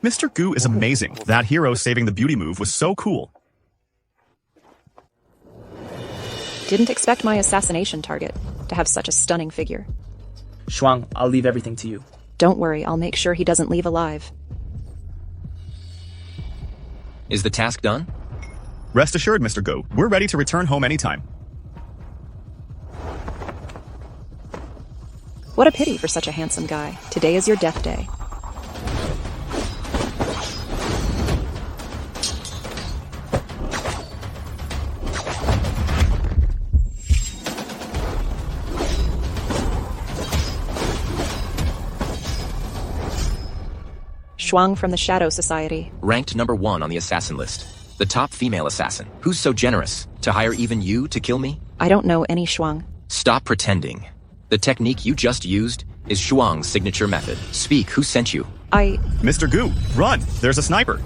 Mr. Gu is amazing. That hero saving the beauty move was so cool. Didn't expect my assassination target to have such a stunning figure. Shuang, I'll leave everything to you. Don't worry, I'll make sure he doesn't leave alive. Is the task done? Rest assured, Mr. Gu, we're ready to return home anytime. What a pity for such a handsome guy. Today is your death day. Shuang from the Shadow Society. Ranked number 1 on the assassin list. The top female assassin. Who's so generous to hire even you to kill me? I don't know any Shuang. Stop pretending. The technique you just used is Shuang's signature method. Speak, who sent you? Mr. Gu, run! There's a sniper!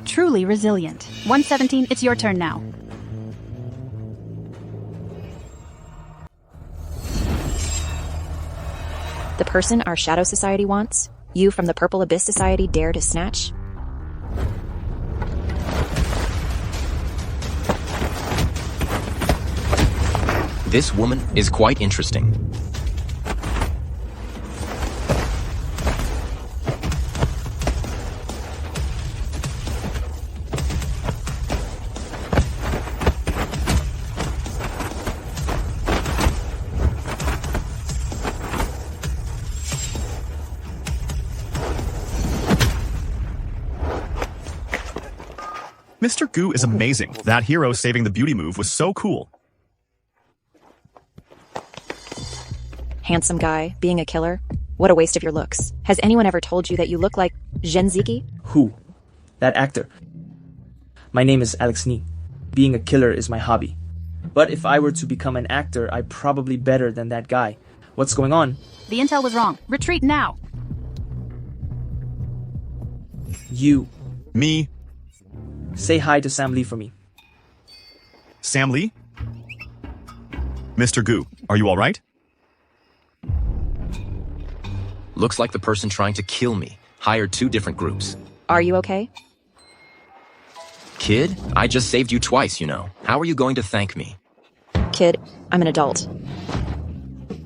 Truly resilient. 117, it's your turn now. The person our Shadow Society wants? You from the Purple Abyss Society dare to snatch? This woman is quite interesting. Mr. Gu is amazing. That hero saving the beauty move was so cool. Handsome guy, being a killer? What a waste of your looks. Has anyone ever told you that you look like Zhenziki? Who? That actor. My name is Alex Ni. Being a killer is my hobby. But if I were to become an actor, I'm probably better than that guy. What's going on? The intel was wrong. Retreat now. You. Me. Say hi to Sam Lee for me. Sam Lee? Mr. Gu, are you alright? Looks like the person trying to kill me hired 2 different groups. Are you okay? Kid, I just saved you twice, you know. How are you going to thank me? Kid, I'm an adult.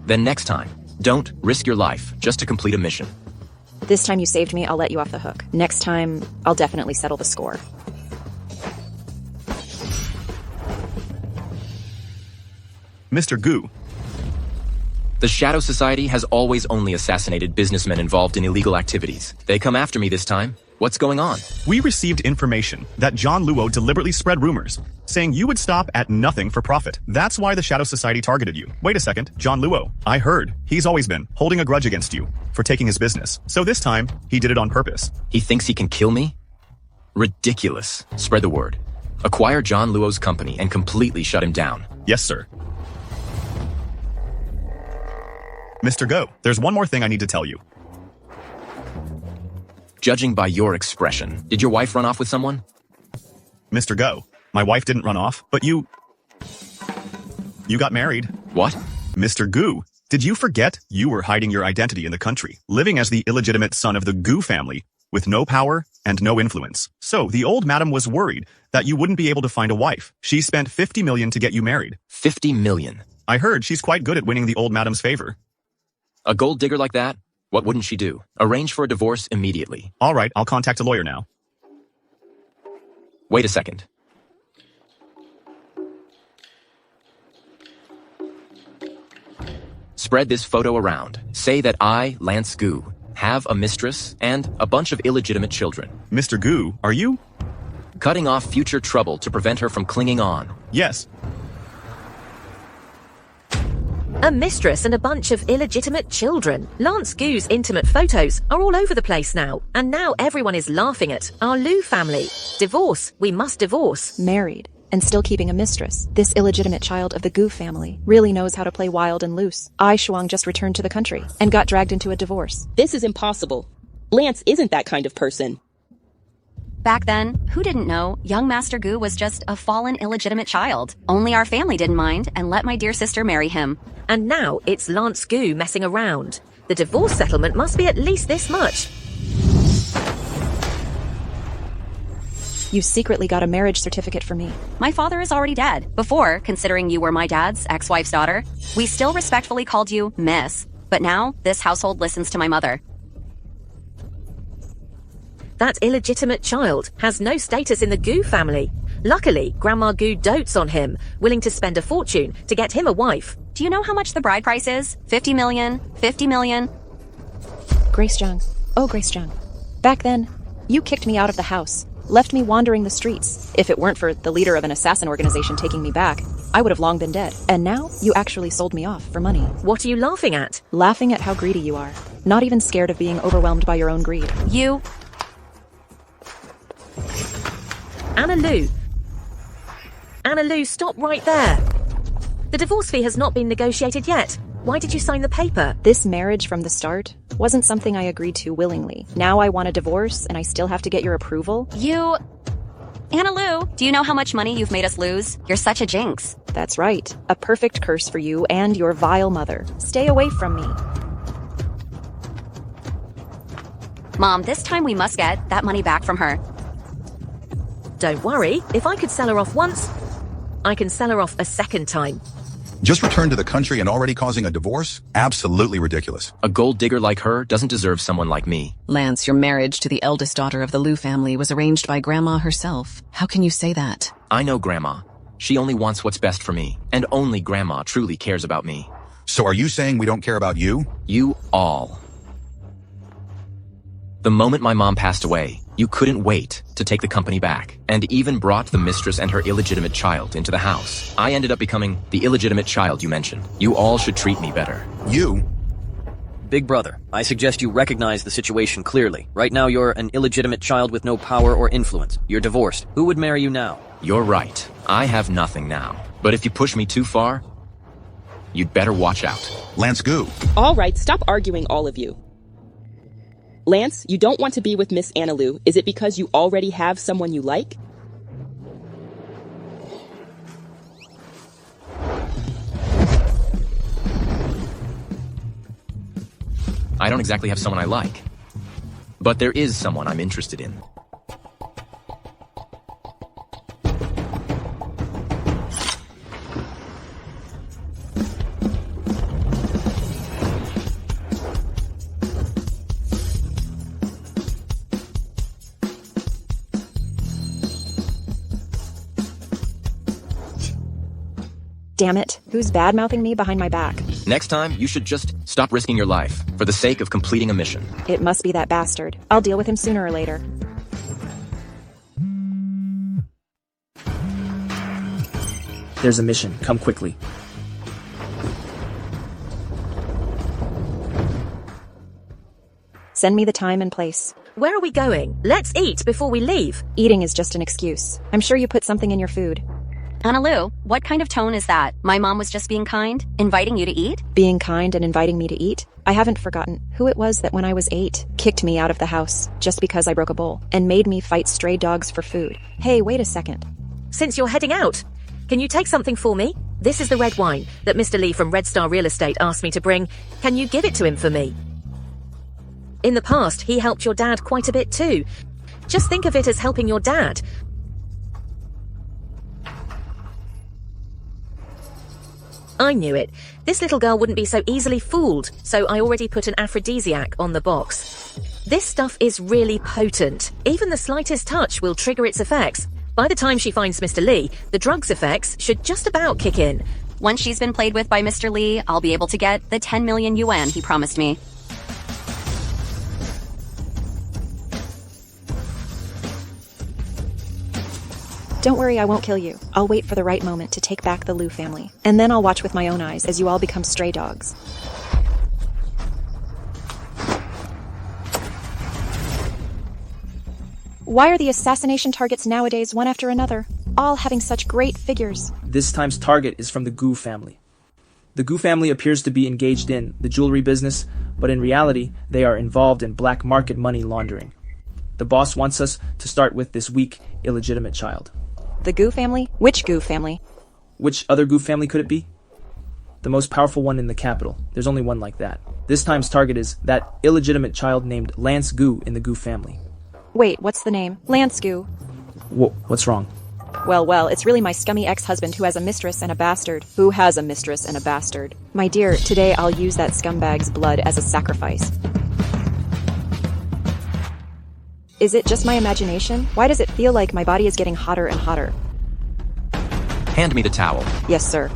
Then next time, don't risk your life just to complete a mission. This time you saved me, I'll let you off the hook. Next time, I'll definitely settle the score. Mr. Gu. The Shadow Society has always only assassinated businessmen involved in illegal activities. They come after me this time. What's going on? We received information that John Luo deliberately spread rumors, saying you would stop at nothing for profit. That's why the Shadow Society targeted you. Wait a second, John Luo. I heard he's always been holding a grudge against you for taking his business. So this time, he did it on purpose. He thinks he can kill me? Ridiculous. Spread the word. Acquire John Luo's company and completely shut him down. Yes, sir. Mr. Go, there's one more thing I need to tell you. Judging by your expression, did your wife run off with someone? Mr. Go, my wife didn't run off, but you got married. What? Mr. Gu, did you forget you were hiding your identity in the country, living as the illegitimate son of the Gu family, with no power and no influence? So the old madam was worried that you wouldn't be able to find a wife. She spent 50 million to get you married. 50 million? I heard she's quite good at winning the old madam's favor. A gold digger like that? What wouldn't she do? Arrange for a divorce immediately. All right, I'll contact a lawyer now. Wait a second. Spread this photo around. Say that I, Lance Gu, have a mistress and a bunch of illegitimate children. Mr. Gu, are you? Cutting off future trouble to prevent her from clinging on. Yes. A mistress and a bunch of illegitimate children. Lance Gu's intimate photos are all over the place now. And now everyone is laughing at our Lu family. Divorce. We must divorce. Married, and still keeping a mistress. This illegitimate child of the Gu family really knows how to play wild and loose. I, Shuang, just returned to the country and got dragged into a divorce. This is impossible. Lance isn't that kind of person. Back then, who didn't know young Master Gu was just a fallen illegitimate child? Only our family didn't mind and let my dear sister marry him. And now it's Lance Gu messing around. The divorce settlement must be at least this much. You secretly got a marriage certificate for me. My father is already dead. Before, considering you were my dad's ex-wife's daughter, we still respectfully called you Miss. But now, this household listens to my mother. That illegitimate child has no status in the Gu family. Luckily, Grandma Gu dotes on him, willing to spend a fortune to get him a wife. Do you know how much the bride price is? 50 million? 50 million? Grace Jung. Oh, Grace Jung. Back then, you kicked me out of the house, left me wandering the streets. If it weren't for the leader of an assassin organization taking me back, I would have long been dead. And now, you actually sold me off for money. What are you laughing at? Laughing at how greedy you are. Not even scared of being overwhelmed by your own greed. You... Anna Lou, stop right there. The divorce fee has not been negotiated yet. Why did you sign the paper? This marriage from the start wasn't something I agreed to willingly. Now I want a divorce and I still have to get your approval? You... Anna Lou, do you know how much money you've made us lose? You're such a jinx. That's right. A perfect curse for you and your vile mother. Stay away from me. Mom, this time we must get that money back from her. Don't worry, if I could sell her off once, I can sell her off a second time. Just returned to the country and already causing a divorce? Absolutely ridiculous. A gold digger like her doesn't deserve someone like me. Lance, your marriage to the eldest daughter of the Liu family was arranged by Grandma herself. How can you say that? I know Grandma. She only wants what's best for me, and only Grandma truly cares about me. So are you saying we don't care about you? You all. The moment my mom passed away, you couldn't wait to take the company back, and even brought the mistress and her illegitimate child into the house. I ended up becoming the illegitimate child you mentioned. You all should treat me better. You? Big brother, I suggest you recognize the situation clearly. Right now you're an illegitimate child with no power or influence. You're divorced. Who would marry you now? You're right. I have nothing now. But if you push me too far, you'd better watch out. Lance Gu. All right, stop arguing, all of you. Lance, you don't want to be with Miss Anna Lou. Is it because you already have someone you like? I don't exactly have someone I like. But there is someone I'm interested in. Damn it. Who's bad-mouthing me behind my back? Next time, you should just stop risking your life for the sake of completing a mission. It must be that bastard. I'll deal with him sooner or later. There's a mission. Come quickly. Send me the time and place. Where are we going? Let's eat before we leave. Eating is just an excuse. I'm sure you put something in your food. Anna Lou, what kind of tone is that? My mom was just being kind, inviting you to eat? Being kind and inviting me to eat? I haven't forgotten who it was that when I was 8, kicked me out of the house just because I broke a bowl and made me fight stray dogs for food. Hey, wait a second. Since you're heading out, can you take something for me? This is the red wine that Mr. Lee from Red Star Real Estate asked me to bring. Can you give it to him for me? In the past, he helped your dad quite a bit too. Just think of it as helping your dad. I knew it. This little girl wouldn't be so easily fooled, so I already put an aphrodisiac on the box. This stuff is really potent. Even the slightest touch will trigger its effects. By the time she finds Mr. Lee, the drug's effects should just about kick in. Once she's been played with by Mr. Lee, I'll be able to get the 10 million yuan he promised me. Don't worry, I won't kill you. I'll wait for the right moment to take back the Liu family. And then I'll watch with my own eyes as you all become stray dogs. Why are the assassination targets nowadays one after another, all having such great figures? This time's target is from the Gu family. The Gu family appears to be engaged in the jewelry business, but in reality, they are involved in black market money laundering. The The boss wants us to start with this weak, illegitimate child. The Gu family? Which Gu family? Which other Gu family could it be? The most powerful one in the capital. There's only one like that. This time's target is that illegitimate child named Lance Gu in the Gu family. Wait, what's the name? Lance Gu. What's wrong? Well, it's really my scummy ex-husband who has a mistress and a bastard. Who has a mistress and a bastard? My dear, today I'll use that scumbag's blood as a sacrifice. Is it just my imagination? Why does it feel like my body is getting hotter and hotter? Hand me the towel. Yes, sir.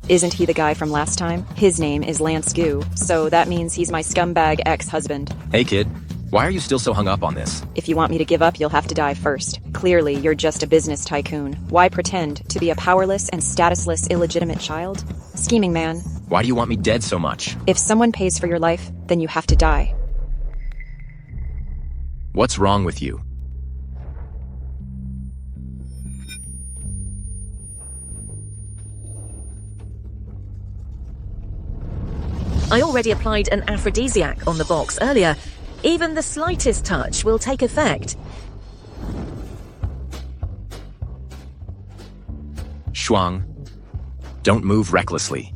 Isn't he the guy from last time? His name is Lance Gu, so that means he's my scumbag ex-husband. Hey kid, why are you still so hung up on this? If you want me to give up, you'll have to die first. Clearly, you're just a business tycoon. Why pretend to be a powerless and statusless illegitimate child? Scheming man. Why do you want me dead so much? If someone pays for your life, then you have to die. What's wrong with you? I already applied an aphrodisiac on the box earlier. Even the slightest touch will take effect. Shuang, don't move recklessly.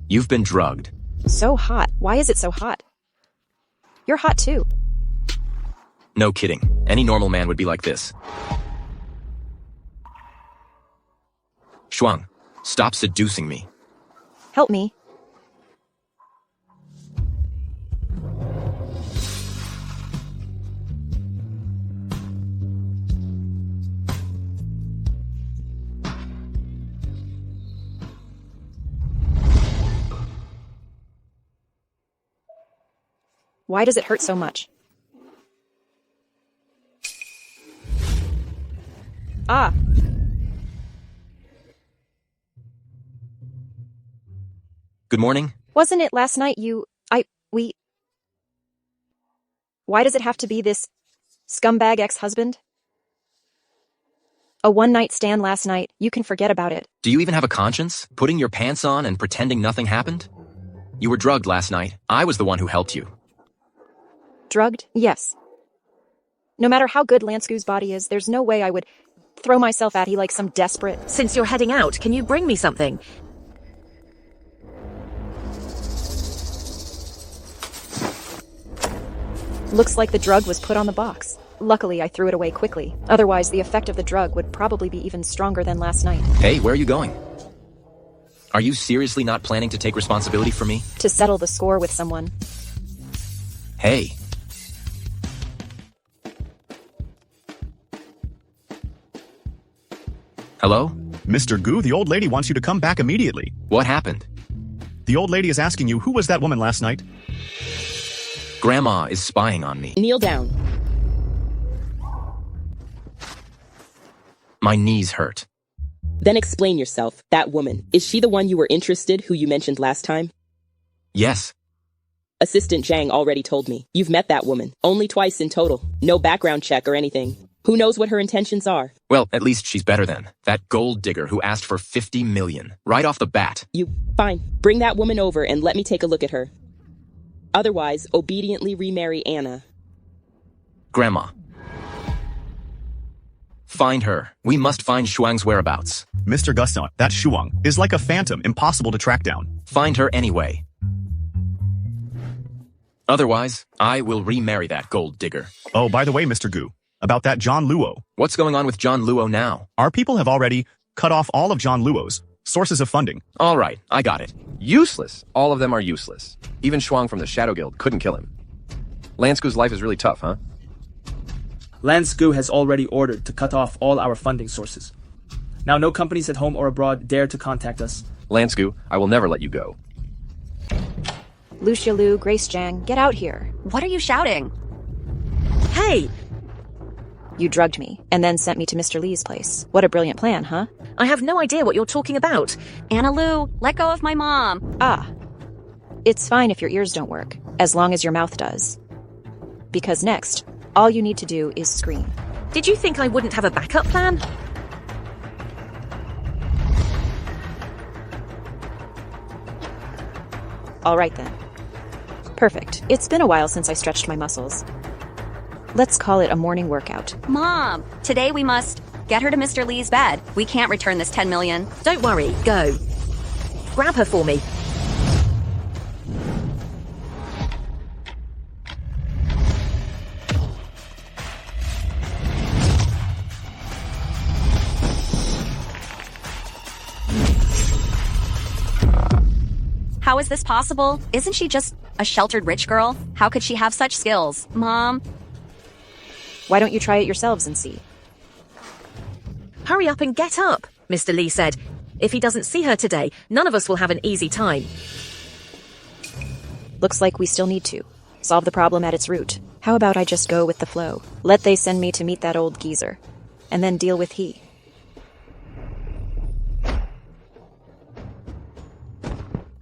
You've been drugged. So hot. Why is it so hot? You're hot too. No kidding. Any normal man would be like this. Shuang, stop seducing me. Help me. Why does it hurt so much? Ah. Good morning. Wasn't it last night we... Why does it have to be this scumbag ex-husband? A one-night stand last night. You can forget about it. Do you even have a conscience? Putting your pants on and pretending nothing happened? You were drugged last night. I was the one who helped you. Drugged? Yes. No matter how good Lance Gu's body is, there's no way I would throw myself at he like some desperate... Since you're heading out, can you bring me something? Looks like the drug was put on the box. Luckily, I threw it away quickly. Otherwise, the effect of the drug would probably be even stronger than last night. Hey, where are you going? Are you seriously not planning to take responsibility for me? To settle the score with someone. Hey. Hello? Mr. Gu, the old lady wants you to come back immediately. What happened? The old lady is asking you who was that woman last night? Grandma is spying on me. Kneel down. My knees hurt. Then explain yourself. That woman. Is she the one you were interested, who you mentioned last time? Yes. Assistant Zhang already told me. You've met that woman. Only twice in total. No background check or anything. Who knows what her intentions are? Well, at least she's better than that gold digger who asked for 50 million. Right off the bat. Fine. Bring that woman over and let me take a look at her. Otherwise, obediently remarry Anna. Grandma. Find her. We must find Shuang's whereabouts. Mr. Guston, that Shuang is like a phantom, impossible to track down. Find her anyway. Otherwise, I will remarry that gold digger. Oh, by the way, Mr. Gu, about that John Luo. What's going on with John Luo now? Our people have already cut off all of John Luo's sources of funding. All right, I got it. Useless. All of them are useless. Even Shuang from the Shadow Guild couldn't kill him. Lance Gu's life is really tough, huh? Lance Gu has already ordered to cut off all our funding sources. Now no companies at home or abroad dare to contact us. Lance Gu, I will never let you go. Lucia Lu, Grace Zhang, get out here. What are you shouting? Hey! You drugged me, and then sent me to Mr. Lee's place. What a brilliant plan, huh? I have no idea what you're talking about. Anna Lu, let go of my mom. Ah. It's fine if your ears don't work, as long as your mouth does. Because next, All you need to do is scream. Did you think I wouldn't have a backup plan? All right then. Perfect. It's been a while since I stretched my muscles. Let's call it a morning workout. Mom, today we must get her to Mr. Lee's bed. We can't return this 10 million. Don't worry, go. Grab her for me. How is this possible? Isn't she just a sheltered rich girl? How could she have such skills? Mom? Why don't you try it yourselves and see? Hurry up and get up, Mr. Lee said. If he doesn't see her today, none of us will have an easy time. Looks like we still need to solve the problem at its root. How about I just go with the flow? Let they send me to meet that old geezer, and then deal with he.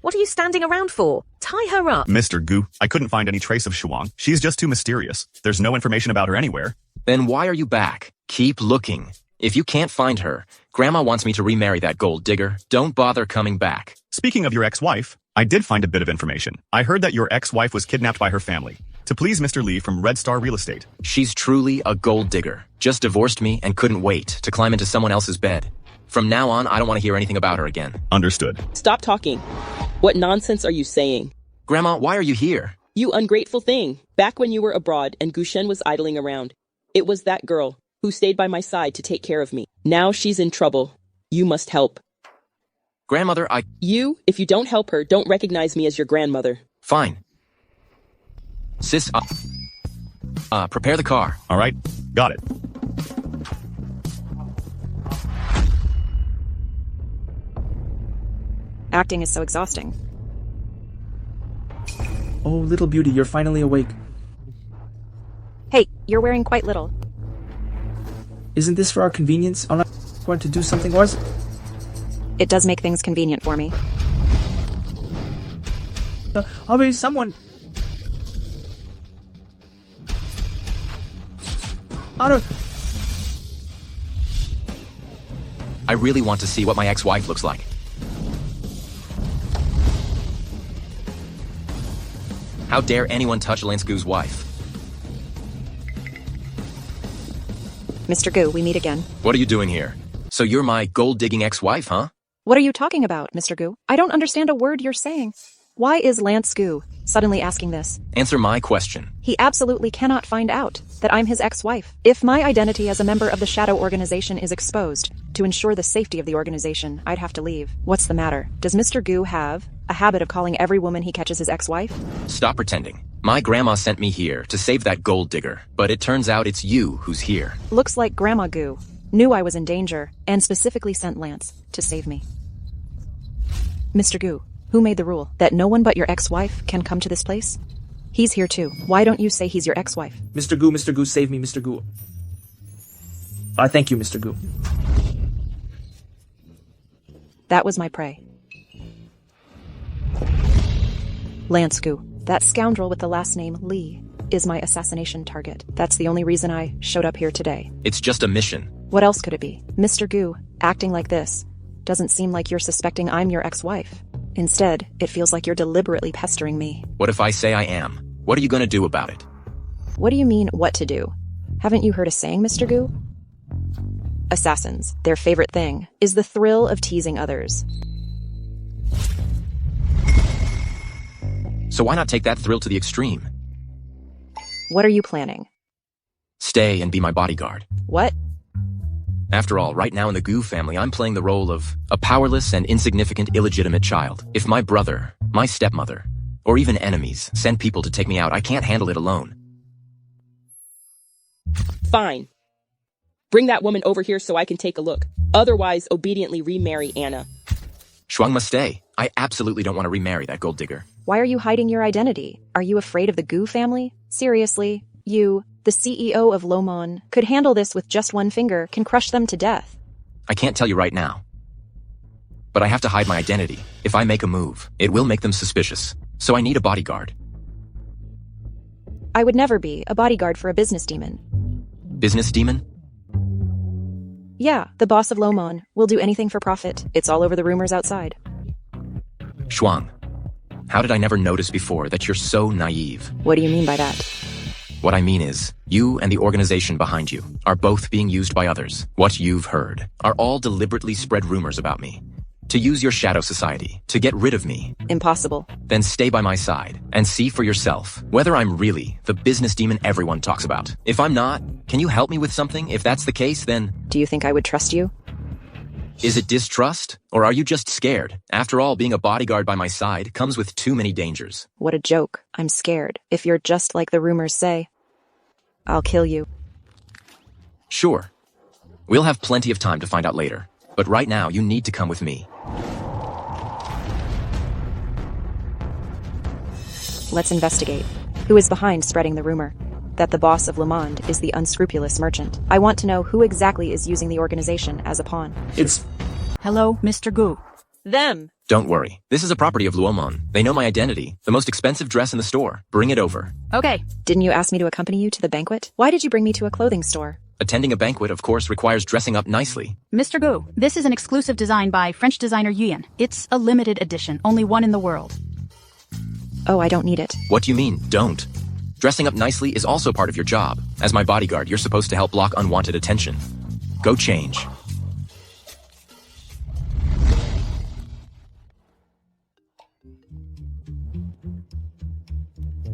What are you standing around for? Tie her up. Mr. Gu, I couldn't find any trace of Shuang. She's just too mysterious. There's no information about her anywhere. Then why are you back? Keep looking. If you can't find her, Grandma wants me to remarry that gold digger. Don't bother coming back. Speaking of your ex-wife, I did find a bit of information. I heard that your ex-wife was kidnapped by her family to please Mr. Lee from Red Star Real Estate. She's truly a gold digger. Just divorced me and couldn't wait to climb into someone else's bed. From now on, I don't want to hear anything about her again. Understood. Stop talking. What nonsense are you saying? Grandma, why are you here? You ungrateful thing. Back when you were abroad and Gushen was idling around, it was that girl who stayed by my side to take care of me. Now she's in trouble. You must help. Grandmother, You, if you don't help her, don't recognize me as your grandmother. Fine. Sis, prepare the car. All right, got it. Acting is so exhausting. Oh, little beauty, you're finally awake. Hey, you're wearing quite little. Isn't this for our convenience? I'm not going to do something worse. It does make things convenient for me. I'll be someone. I really want to see what my ex-wife looks like. How dare anyone touch Lansku's wife? Mr. Gu, we meet again. What are you doing here? So you're my gold-digging ex-wife, huh? What are you talking about, Mr. Gu? I don't understand a word you're saying. Why is Lance Gu suddenly asking this? Answer my question. He absolutely cannot find out that I'm his ex-wife. If my identity as a member of the Shadow Organization is exposed, to ensure the safety of the organization, I'd have to leave. What's the matter? Does Mr. Gu have a habit of calling every woman he catches his ex-wife? Stop pretending. My grandma sent me here to save that gold digger, but it turns out it's you who's here. Looks like Grandma Gu knew I was in danger and specifically sent Lance to save me. Mr. Gu, who made the rule that no one but your ex-wife can come to this place? He's here too. Why don't you say he's your ex-wife? Mr. Gu, save me, Mr. Gu. I thank you, Mr. Gu. That was my prey. Lance Gu, that scoundrel with the last name Lee, is my assassination target. That's the only reason I showed up here today. It's just a mission. What else could it be? Mr. Gu, acting like this doesn't seem like you're suspecting I'm your ex-wife. Instead, it feels like you're deliberately pestering me. What if I say I am? What are you going to do about it? What do you mean, what to do? Haven't you heard a saying, Mr. Gu? Assassins, their favorite thing, is the thrill of teasing others. So why not take that thrill to the extreme? What are you planning? Stay and be my bodyguard. What? After all, right now in the Gu family, I'm playing the role of a powerless and insignificant illegitimate child. If my brother, my stepmother, or even enemies send people to take me out, I can't handle it alone. Fine. Bring that woman over here so I can take a look. Otherwise, obediently remarry Anna. Shuang must stay. I absolutely don't want to remarry that gold digger. Why are you hiding your identity? Are you afraid of the Gu family? Seriously, you, the CEO of Lomon, could handle this with just one finger, can crush them to death. I can't tell you right now. But I have to hide my identity. If I make a move, it will make them suspicious. So I need a bodyguard. I would never be a bodyguard for a business demon. Business demon? Yeah, the boss of Lomon will do anything for profit. It's all over the rumors outside. Shuang, how did I never notice before that you're so naive? What do you mean by that? What I mean is, you and the organization behind you are both being used by others. What you've heard are all deliberately spread rumors about me. To use your shadow society, to get rid of me. Impossible. Then stay by my side and see for yourself whether I'm really the business demon everyone talks about. If I'm not, can you help me with something? If that's the case, then... Do you think I would trust you? Is it distrust? Or are you just scared? After all, being a bodyguard by my side comes with too many dangers. What a joke. I'm scared. If you're just like the rumors say, I'll kill you. Sure. We'll have plenty of time to find out later. But right now, you need to come with me. Let's investigate. Who is behind spreading the rumor that the boss of Le Monde is the unscrupulous merchant? I want to know who exactly is using the organization as a pawn. It's... Hello, Mr. Gu. Them. Don't worry. This is a property of Luomon. They know my identity. The most expensive dress in the store. Bring it over. Okay. Didn't you ask me to accompany you to the banquet? Why did you bring me to a clothing store? Attending a banquet, of course, requires dressing up nicely. Mr. Gu, this is an exclusive design by French designer Yuan. It's a limited edition, only one in the world. Oh, I don't need it. What do you mean, don't? Dressing up nicely is also part of your job. As my bodyguard, you're supposed to help block unwanted attention. Go change.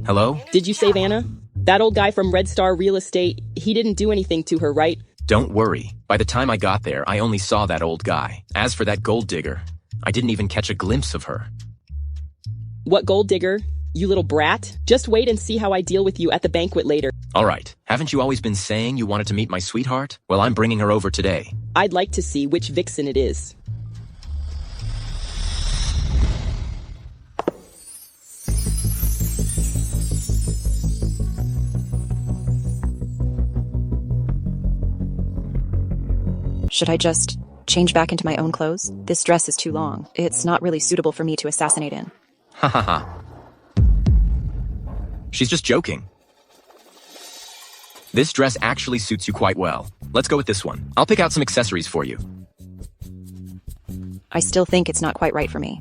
Hello? Did you save Anna? That old guy from Red Star Real Estate, he didn't do anything to her, right? Don't worry. By the time I got there, I only saw that old guy. As for that gold digger, I didn't even catch a glimpse of her. What gold digger? You little brat. Just wait and see how I deal with you at the banquet later. All right. Haven't you always been saying you wanted to meet my sweetheart? Well, I'm bringing her over today. I'd like to see which vixen it is. Should I just change back into my own clothes? This dress is too long. It's not really suitable for me to assassinate in. Ha ha ha. She's just joking. This dress actually suits you quite well. Let's go with this one. I'll pick out some accessories for you. I still think it's not quite right for me.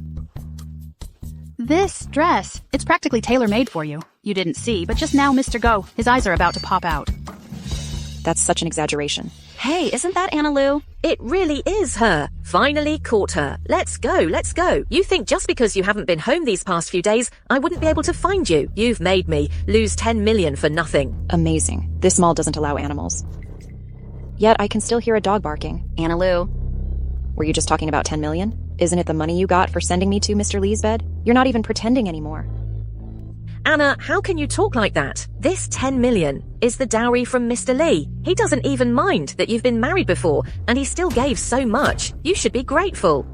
This dress, it's practically tailor-made for you. You didn't see, but just now Mr. Go, his eyes are about to pop out. That's such an exaggeration. Hey, isn't that Anna Lou? It really is her. Finally caught her. Let's go, let's go. You think just because you haven't been home these past few days, I wouldn't be able to find you. You've made me lose 10 million for nothing. Amazing. This mall doesn't allow animals. Yet I can still hear a dog barking. Anna Lou. Were you just talking about 10 million? Isn't it the money you got for sending me to Mr. Lee's bed? You're not even pretending anymore. Anna, how can you talk like that? This 10 million is the dowry from Mr. Lee. He doesn't even mind that you've been married before, and he still gave so much. You should be grateful.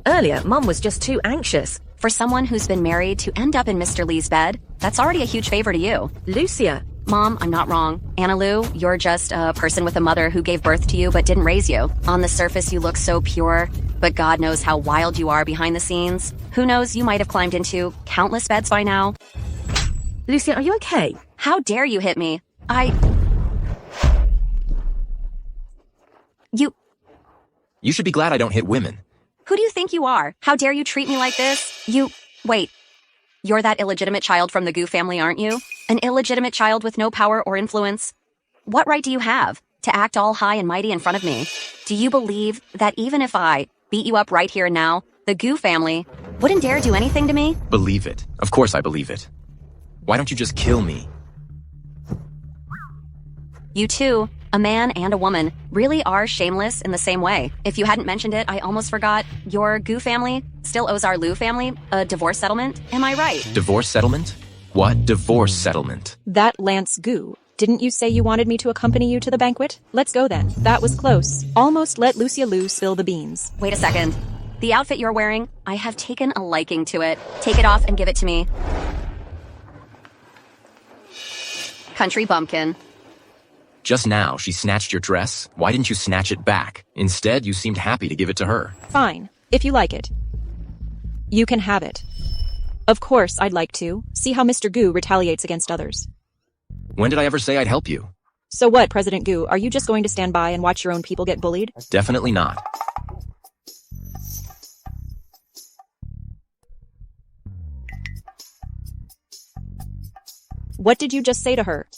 Earlier, Mum was just too anxious. For someone who's been married to end up in Mr. Lee's bed, that's already a huge favor to you. Lucia. Mom, I'm not wrong. Anna Lou, you're just a person with a mother who gave birth to you but didn't raise you. On the surface, you look so pure, but God knows how wild you are behind the scenes. Who knows, you might have climbed into countless beds by now. Lucia, are you okay? How dare you hit me? You should be glad I don't hit women. Who do you think you are? How dare you treat me like this? Wait. You're that illegitimate child from the Gu family, aren't you? An illegitimate child with no power or influence? What right do you have to act all high and mighty in front of me? Do you believe that even if I beat you up right here and now, the Gu family wouldn't dare do anything to me? Believe it. Of course I believe it. Why don't you just kill me? You two, a man and a woman, really are shameless in the same way. If you hadn't mentioned it, I almost forgot. Your Gu family still owes our Lu family a divorce settlement. Am I right? Divorce settlement? What divorce settlement? That Lance Gu. Didn't you say you wanted me to accompany you to the banquet? Let's go then. That was close. Almost let Lucia Lu spill the beans. Wait a second. The outfit you're wearing, I have taken a liking to it. Take it off and give it to me. Country bumpkin. Just now, she snatched your dress. Why didn't you snatch it back? Instead, you seemed happy to give it to her. Fine. If you like it. You can have it. Of course, I'd like to. See how Mr. Gu retaliates against others. When did I ever say I'd help you? So what, President Gu? Are you just going to stand by and watch your own people get bullied? Definitely not. What did you just say to her?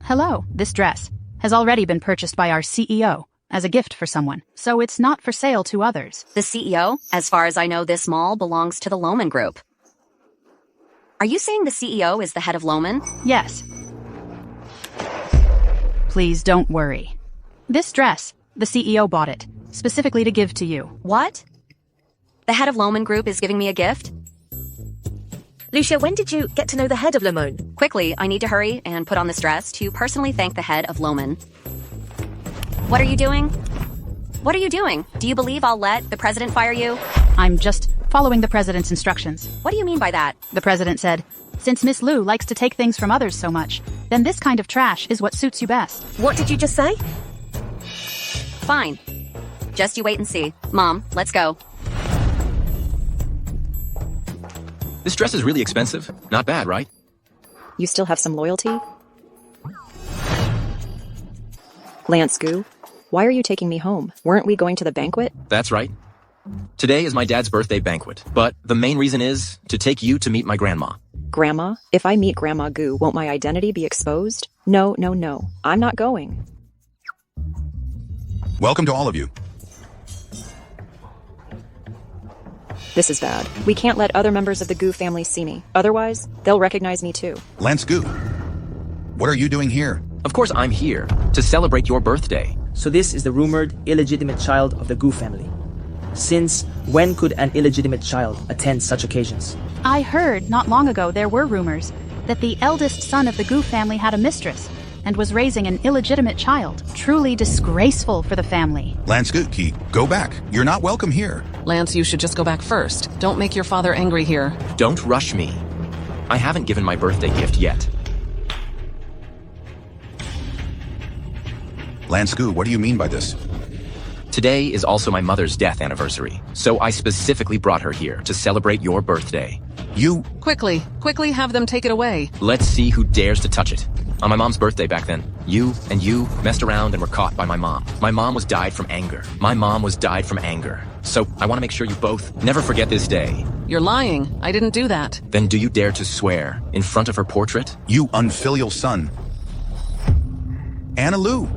Hello, this dress has already been purchased by our CEO as a gift for someone, so it's not for sale to others. The CEO? As far as I know, this mall belongs to the Lohman Group. Are you saying the CEO is the head of Lohman? Yes. Please don't worry. This dress, the CEO bought it, specifically to give to you. What? The head of Lohman Group is giving me a gift? Lucia, when did you get to know the head of Lohman? Quickly, I need to hurry and put on this dress to personally thank the head of Lohman. What are you doing? What are you doing? Do you believe I'll let the president fire you? I'm just following the president's instructions. What do you mean by that? The president said, since Miss Lu likes to take things from others so much, then this kind of trash is what suits you best. What did you just say? Fine. Just you wait and see. Mom, let's go. This dress is really expensive. Not bad, right? You still have some loyalty? Lance Gu, why are you taking me home? Weren't we going to the banquet? That's right. Today is my dad's birthday banquet, but the main reason is to take you to meet my grandma. Grandma? If I meet Grandma Gu, won't my identity be exposed? No, no, no. I'm not going. Welcome to all of you. This is bad. We can't let other members of the Gu family see me. Otherwise, they'll recognize me too. Lance Gu, what are you doing here? Of course I'm here to celebrate your birthday. So this is the rumored illegitimate child of the Gu family. Since when could an illegitimate child attend such occasions? I heard not long ago there were rumors that the eldest son of the Gu family had a mistress and was raising an illegitimate child. Truly disgraceful for the family. Lance Gu, go back. You're not welcome here. Lance, you should just go back first. Don't make your father angry here. Don't rush me. I haven't given my birthday gift yet. Lance Gu, what do you mean by this? Today is also my mother's death anniversary, so I specifically brought her here to celebrate your birthday. You... Quickly have them take it away. Let's see who dares to touch it. On my mom's birthday back then, you and you messed around and were caught by my mom. My mom was died from anger. So I want to make sure you both never forget this day. You're lying. I didn't do that. Then do you dare to swear in front of her portrait? You unfilial son. Anna Lu.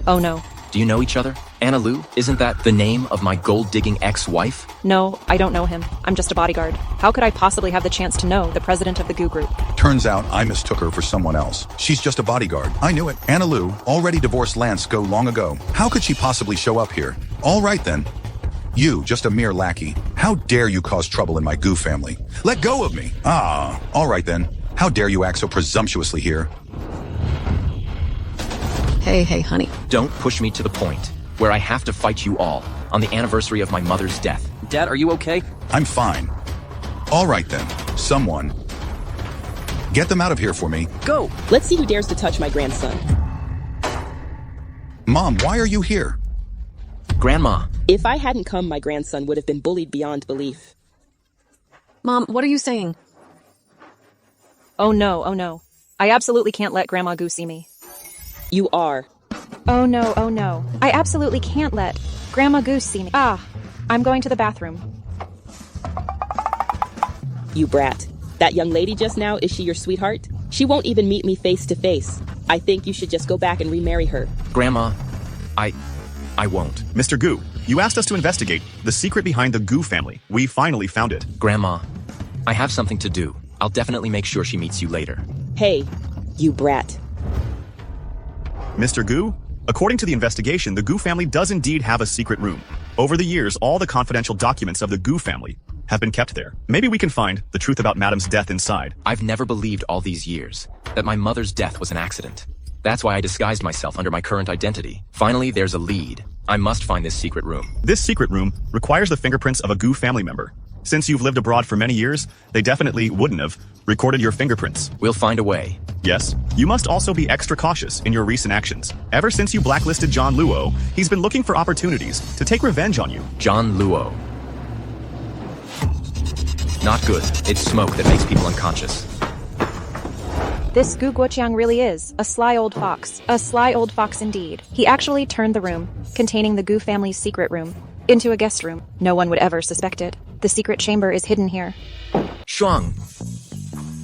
Oh no. Do you know each other? Anna Lu? Isn't that the name of my gold-digging ex-wife? No, I don't know him. I'm just a bodyguard. How could I possibly have the chance to know the president of the Gu Group? Turns out I mistook her for someone else. She's just a bodyguard. I knew it. Anna Lu already divorced Lance Gu long ago. How could she possibly show up here? All right then. You, just a mere lackey. How dare you cause trouble in my Gu family? Let go of me. Ah, all right then. How dare you act so presumptuously here? Hey, honey. Don't push me to the point where I have to fight you all on the anniversary of my mother's death. Dad, are you okay? I'm fine. All right then. Someone. Get them out of here for me. Go! Let's see who dares to touch my grandson. Mom, why are you here? Grandma. If I hadn't come, my grandson would have been bullied beyond belief. Mom, what are you saying? Oh no, oh no. I absolutely can't let Grandma Gu see me. You are. Oh no, oh no. I absolutely can't let Grandma Gu see me. Ah, I'm going to the bathroom. You brat. That young lady just now, is she your sweetheart? She won't even meet me face to face. I think you should just go back and remarry her. Grandma, I won't. Mr. Gu, you asked us to investigate the secret behind the Gu family. We finally found it. Grandma, I have something to do. I'll definitely make sure she meets you later. Hey, you brat. Mr. Gu, according to the investigation, the Gu family does indeed have a secret room. Over the years, all the confidential documents of the Gu family have been kept there. Maybe we can find the truth about Madam's death inside. I've never believed all these years that my mother's death was an accident. That's why I disguised myself under my current identity. Finally, there's a lead. I must find this secret room. This secret room requires the fingerprints of a Gu family member. Since you've lived abroad for many years, they definitely wouldn't have recorded your fingerprints. We'll find a way. Yes. You must also be extra cautious in your recent actions. Ever since you blacklisted John Luo, he's been looking for opportunities to take revenge on you. John Luo. Not good. It's smoke that makes people unconscious. This Gu Guoqiang really is a sly old fox. A sly old fox indeed. He actually turned the room, containing the Gu family's secret room, into a guest room. No one would ever suspect it. The secret chamber is hidden here. Shuang!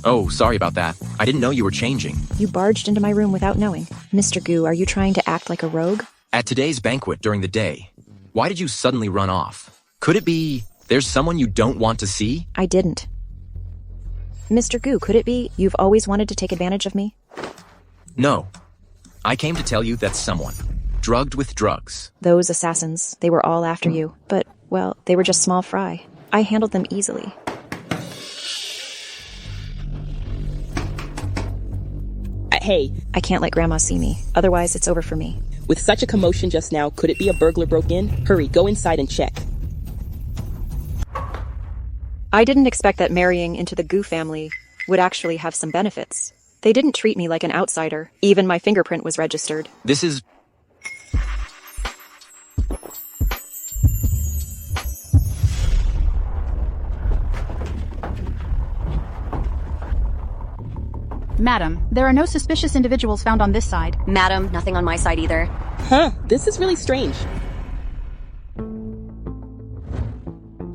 Oh, sorry about that. I didn't know you were changing. You barged into my room without knowing. Mr. Gu, are you trying to act like a rogue? At today's banquet during the day, why did you suddenly run off? Could it be there's someone you don't want to see? I didn't. Mr. Gu, could it be you've always wanted to take advantage of me? No. I came to tell you that someone, drugged with drugs. Those assassins, they were all after you. But, well, they were just small fry. I handled them easily. Hey. I can't let Grandma see me. Otherwise, it's over for me. With such a commotion just now, could it be a burglar broke in? Hurry, go inside and check. I didn't expect that marrying into the Gu family would actually have some benefits. They didn't treat me like an outsider. Even my fingerprint was registered. This is... Madam, there are no suspicious individuals found on this side. Madam, nothing on my side either. Huh, this is really strange.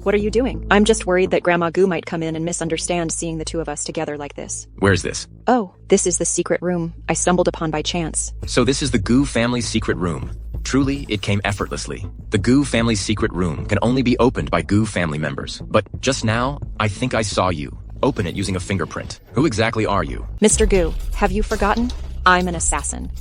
What are you doing? I'm just worried that Grandma Gu might come in and misunderstand seeing the two of us together like this. Where's this? Oh, this is the secret room I stumbled upon by chance. So this is the Gu family's secret room. Truly, it came effortlessly. The Gu family's secret room can only be opened by Gu family members. But just now, I think I saw you. Open it using a fingerprint. Who exactly are you? Mr. Gu, have you forgotten? I'm an assassin.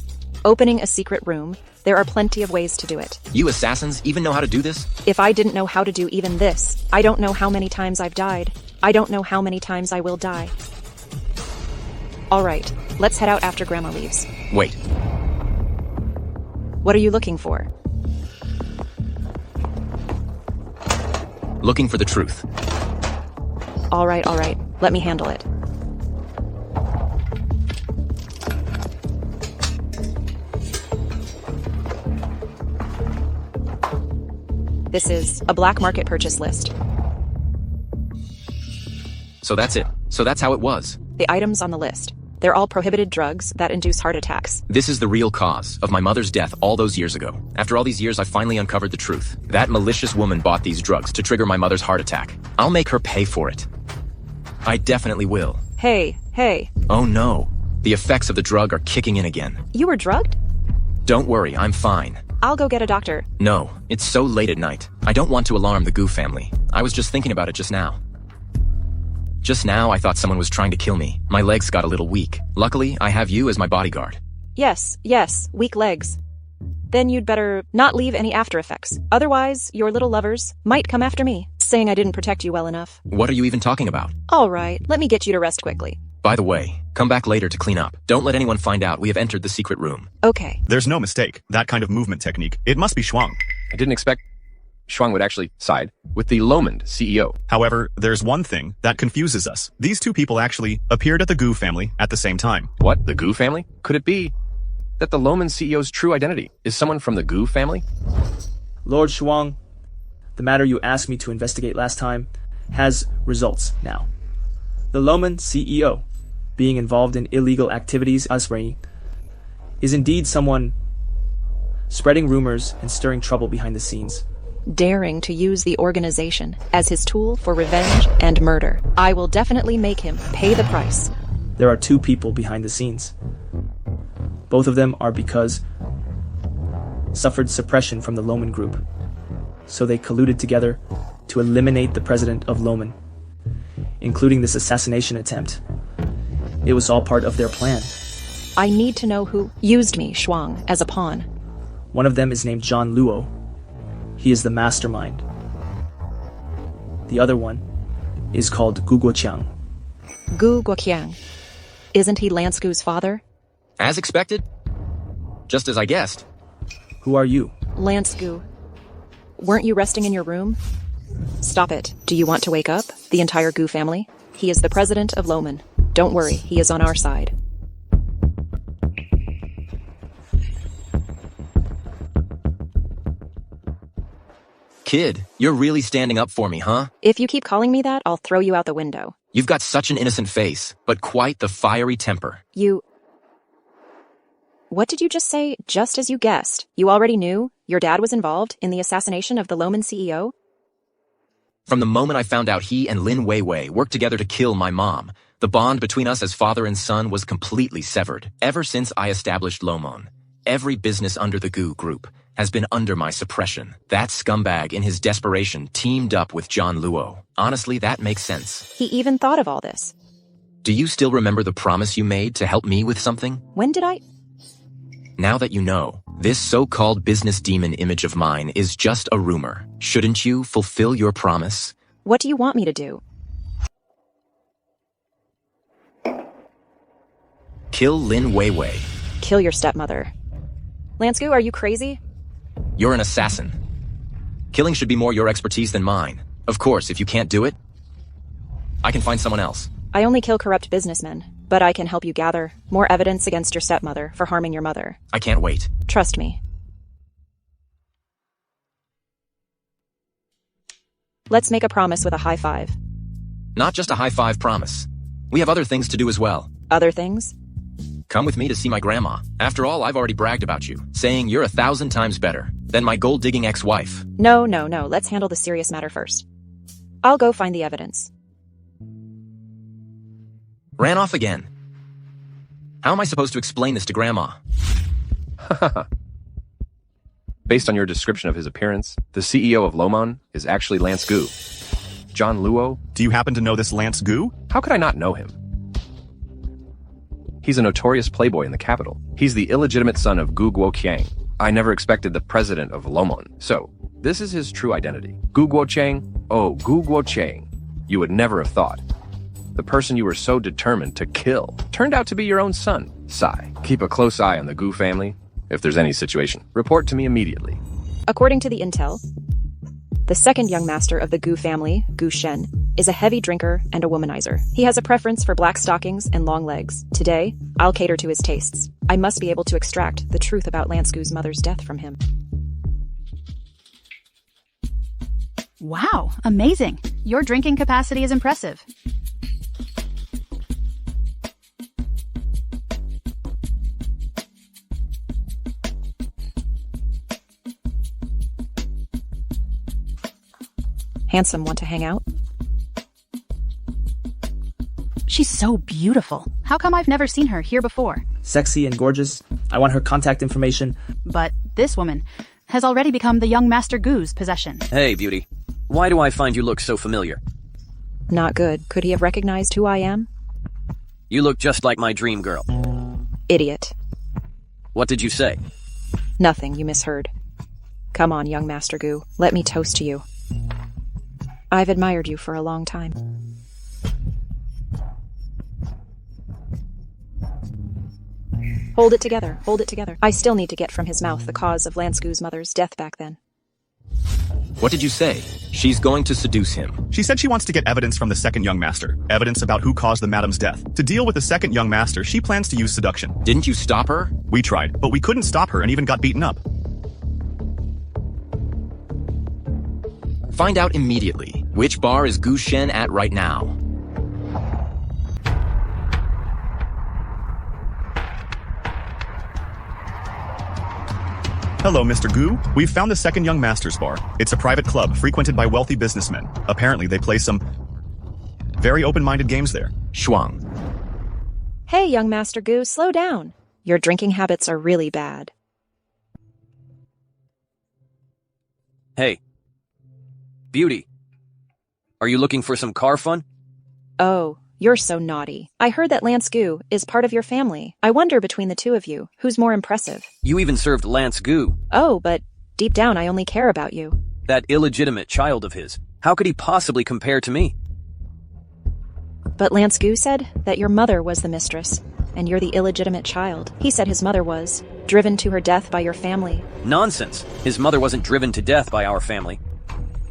Opening a secret room, there are plenty of ways to do it. You assassins even know how to do this? If I didn't know how to do even this, I don't know how many times I've died. I don't know how many times I will die. All right, let's head out after Grandma leaves. Wait. What are you looking for? Looking for the truth. All right. Let me handle it. This is a black market purchase list. So that's it. So that's how it was. The items on the list. They're all prohibited drugs that induce heart attacks. This is the real cause of my mother's death all those years ago. After all these years, I finally uncovered the truth. That malicious woman bought these drugs to trigger my mother's heart attack. I'll make her pay for it. I definitely will. Hey. Oh no. The effects of the drug are kicking in again. You were drugged? Don't worry, I'm fine. I'll go get a doctor. No, it's so late at night. I don't want to alarm the Gu family. I was just thinking about it just now. Just now, I thought someone was trying to kill me. My legs got a little weak. Luckily, I have you as my bodyguard. Yes, weak legs. Then you'd better not leave any after effects. Otherwise, your little lovers might come after me, saying I didn't protect you well enough. What are you even talking about? All right, let me get you to rest quickly. By the way, come back later to clean up. Don't let anyone find out we have entered the secret room. Okay. There's no mistake. That kind of movement technique. It must be Shuang. I didn't expect Shuang would actually side with the Lomond CEO. However, there's one thing that confuses us. These two people actually appeared at the Gu family at the same time. What? The Gu family? Could it be that the Lomond CEO's true identity is someone from the Gu family? Lord Shuang, the matter you asked me to investigate last time has results now. The Lomond CEO, being involved in illegal activities elsewhere, is indeed someone spreading rumors and stirring trouble behind the scenes. Daring to use the organization as his tool for revenge and murder. I will definitely make him pay the price. There are two people behind the scenes. Both of them are because suffered suppression from the Loman group. So they colluded together to eliminate the president of Loman, including this assassination attempt. It was all part of their plan. I need to know who used me, Shuang, as a pawn. One of them is named John Luo. He is the mastermind. The other one is called Gu Guoqiang. Gu Guoqiang. Isn't he Lance Gu's father? As expected. Just as I guessed. Who are you? Lance Gu. Weren't you resting in your room? Stop it. Do you want to wake up the entire Gu family? He is the president of Loman. Don't worry, he is on our side. Kid, you're really standing up for me, huh? If you keep calling me that, I'll throw you out the window. You've got such an innocent face, but quite the fiery temper. What did you just say? Just as you guessed. You already knew your dad was involved in the assassination of the Loman CEO? From the moment I found out he and Lin Weiwei worked together to kill my mom, the bond between us as father and son was completely severed. Ever since I established Lomon, every business under the Gu Group has been under my suppression. That scumbag, in his desperation, teamed up with John Luo. Honestly, that makes sense. He even thought of all this. Do you still remember the promise you made to help me with something? When did I? Now that you know, this so-called business demon image of mine is just a rumor. Shouldn't you fulfill your promise? What do you want me to do? Kill Lin Weiwei. Kill your stepmother. Lansku, are you crazy? You're an assassin. Killing should be more your expertise than mine. Of course, if you can't do it, I can find someone else. I only kill corrupt businessmen, but I can help you gather more evidence against your stepmother for harming your mother. I can't wait. Trust me. Let's make a promise with a high five. Not just a high-five promise. We have other things to do as well. Other things? Come with me to see my grandma. After all, I've already bragged about you, saying you're 1,000 times better than my gold-digging ex-wife. No. Let's handle the serious matter first. I'll go find the evidence. Ran off again. How am I supposed to explain this to Grandma? Based on your description of his appearance, the CEO of Lomon is actually Lance Gu. John Luo? Do you happen to know this Lance Gu? How could I not know him? He's a notorious playboy in the capital. He's the illegitimate son of Gu Guoqiang. I never expected the president of Lomon. So, this is his true identity. Gu Guoqiang? Oh, Gu Guoqiang. You would never have thought. The person you were so determined to kill turned out to be your own son. Sigh. Keep a close eye on the Gu family. If there's any situation, report to me immediately. According to the intel, the second young master of the Gu family, Gu Shen, is a heavy drinker and a womanizer. He has a preference for black stockings and long legs. Today, I'll cater to his tastes. I must be able to extract the truth about Lance Gu's mother's death from him. Wow, amazing. Your drinking capacity is impressive. Handsome, want to hang out? She's so beautiful. How come I've never seen her here before? Sexy and gorgeous. I want her contact information. But this woman has already become the young Master Gu's possession. Hey, beauty. Why do I find you look so familiar? Not good. Could he have recognized who I am? You look just like my dream girl. Idiot. What did you say? Nothing, you misheard. Come on, young Master Gu. Let me toast to you. I've admired you for a long time. Hold it together, hold it together. I still need to get from his mouth the cause of Lance Gu's mother's death back then. What did you say? She's going to seduce him. She said she wants to get evidence from the second young master. Evidence about who caused the madam's death. To deal with the second young master, she plans to use seduction. Didn't you stop her? We tried, but we couldn't stop her and even got beaten up. Find out immediately. Which bar is Gu Shen at right now? Hello, Mr. Gu. We've found the second young master's bar. It's a private club frequented by wealthy businessmen. Apparently, they play some very open-minded games there. Shuang. Hey, young Master Gu, slow down. Your drinking habits are really bad. Hey. Beauty. Are you looking for some car fun? Oh, you're so naughty. I heard that Lance Gu is part of your family. I wonder between the two of you, who's more impressive? You even served Lance Gu. Oh, but deep down I only care about you. That illegitimate child of his. How could he possibly compare to me? But Lance Gu said that your mother was the mistress, and you're the illegitimate child. He said his mother was driven to her death by your family. Nonsense. His mother wasn't driven to death by our family.